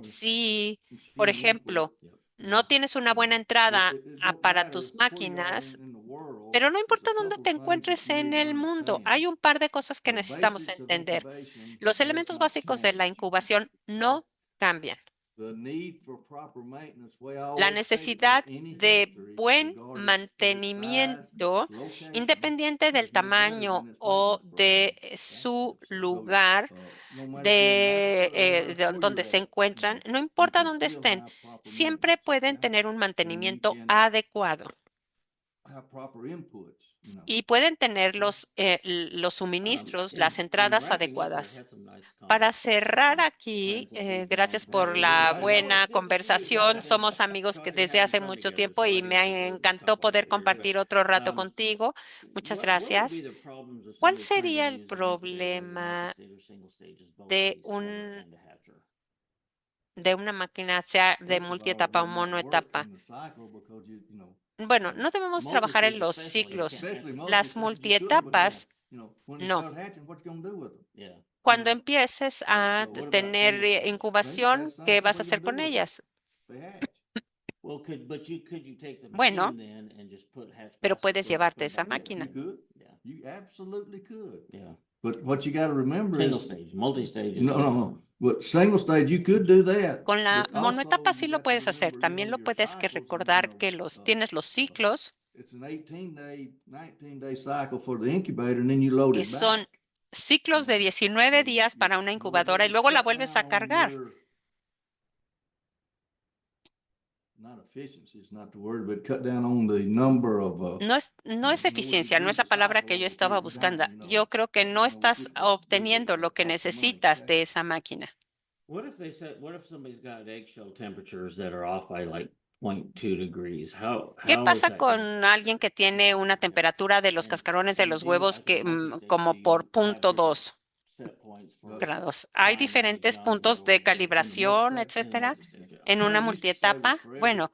Si, por machine input. ejemplo, no tienes una buena It, entrada it, it don't para matter tus where you are máquinas, in the world. pero no There's importa a dónde couple te things that encuentres you en need to el mundo, understand. hay un par de cosas que The necesitamos basics of entender. incubation Los does elementos not básicos de la change. incubación no cambian. The need for proper maintenance, way I La always state it for necesidad any de hatchery, buen regardless of its size, mantenimiento, location, independiente del is no better than tamaño its o maintenance de program. Okay? su So, lugar no matter if you're in Africa or no matter de where donde you're se at, encuentran, no you importa can dónde still estén, have proper siempre maintenance. pueden Okay? tener un And you mantenimiento can adecuado have proper inputs, y pueden tener Okay? los suministros, las In entradas wrapping up, we adecuadas. had some nice Para comments cerrar from aquí, friends that we've known gracias por forever. la Hey, well, buena It's good to see you conversación. guys Somos amigos que desde hace come mucho together. tiempo So y I me didn't say the encantó poder compliments here, but compartir otro rato um, contigo. Muchas what would be gracias. the problems of ¿Cuál somebody trying to sería el use a incubator as a problema multi-stage or single stage as both de phase format un and a hatcher? de una máquina, sea de multietapa o monoetapa. Bueno, no debemos trabajar en los ciclos. Las multietapas, no. Cuando empieces a tener incubación, ¿qué vas a hacer con ellas? Bueno, pero puedes llevarte esa máquina. You absolutely could. Yeah. But what you got to remember Single is, stage, multi-stage. no. But single stage, you could do that. Con la But also, monoetapa sí you lo got to puedes hacer. remember, También lo your puedes que cycles, recordar que tienes los ciclos it's an 18-day, 19-day cycle for the incubator, and then you load y it son back. ciclos de 19 días para una incubadora y luego la vuelves a cargar. Not efficiency is not the word, but cut down on the number of No es eficiencia, no es la palabra que yo estaba buscando. Yo creo que no estás obteniendo lo que necesitas de esa máquina. What if somebody's got eggshell temperatures that are off by like 0.2 degrees? ¿Qué how is pasa that con gonna- alguien que tiene una temperatura de los cascarones de los huevos que como por 0.2 grados? Hay diferentes puntos de calibración, etcétera, en una multietapa. Bueno,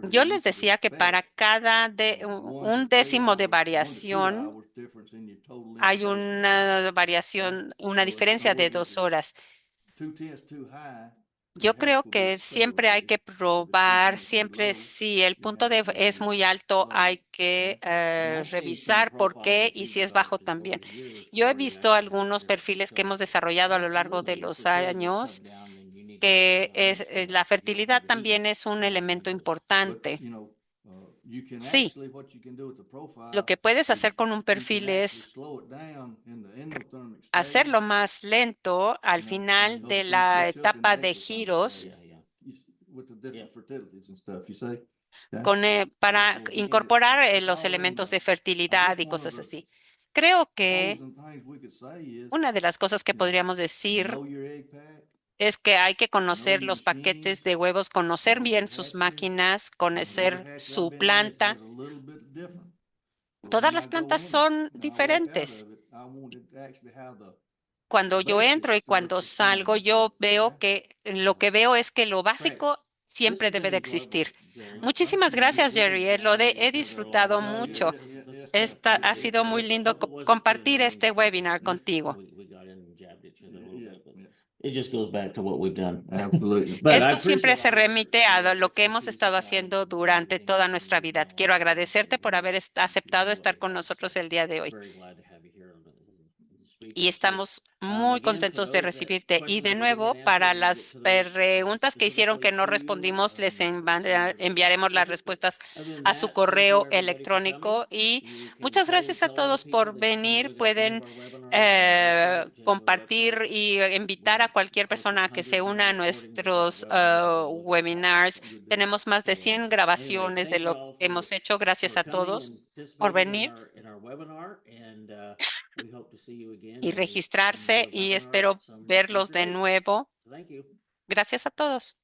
yo les decía que para cada un décimo de variación hay una variación, una diferencia de 2 horas. Yo creo que siempre hay que probar, siempre si el punto es muy alto, hay que revisar por qué y si es bajo también. Yo he visto algunos perfiles que hemos desarrollado a lo largo de los años que la fertilidad también es un elemento importante. Sí, lo que puedes hacer con un perfil es hacerlo más lento al final de la etapa de giros para incorporar los elementos de fertilidad y cosas así. Creo que una de las cosas que podríamos decir es que hay que conocer los paquetes de huevos, conocer bien sus máquinas, conocer su planta. Todas las plantas son diferentes. Cuando yo entro y cuando salgo, yo veo que lo que veo es que lo básico siempre debe de existir. Muchísimas gracias, Jerry. He disfrutado mucho. Ha sido muy lindo compartir este webinar contigo. It just goes back to what we've done. Absolutely. But I Esto siempre se appreciate- remite a lo que hemos estado haciendo durante toda nuestra vida. Quiero agradecerte por haber aceptado estar con nosotros el día de hoy. Very glad to have you here on the Y estamos muy contentos de recibirte. Y de nuevo, para las preguntas que hicieron que no respondimos, les enviaremos las respuestas a su correo electrónico. Y muchas gracias a todos por venir. Pueden compartir y invitar a cualquier persona a que se una a nuestros webinars. Tenemos más de 100 grabaciones de lo que hemos hecho. Gracias a todos por venir y registrarse y espero verlos de nuevo. Gracias a todos.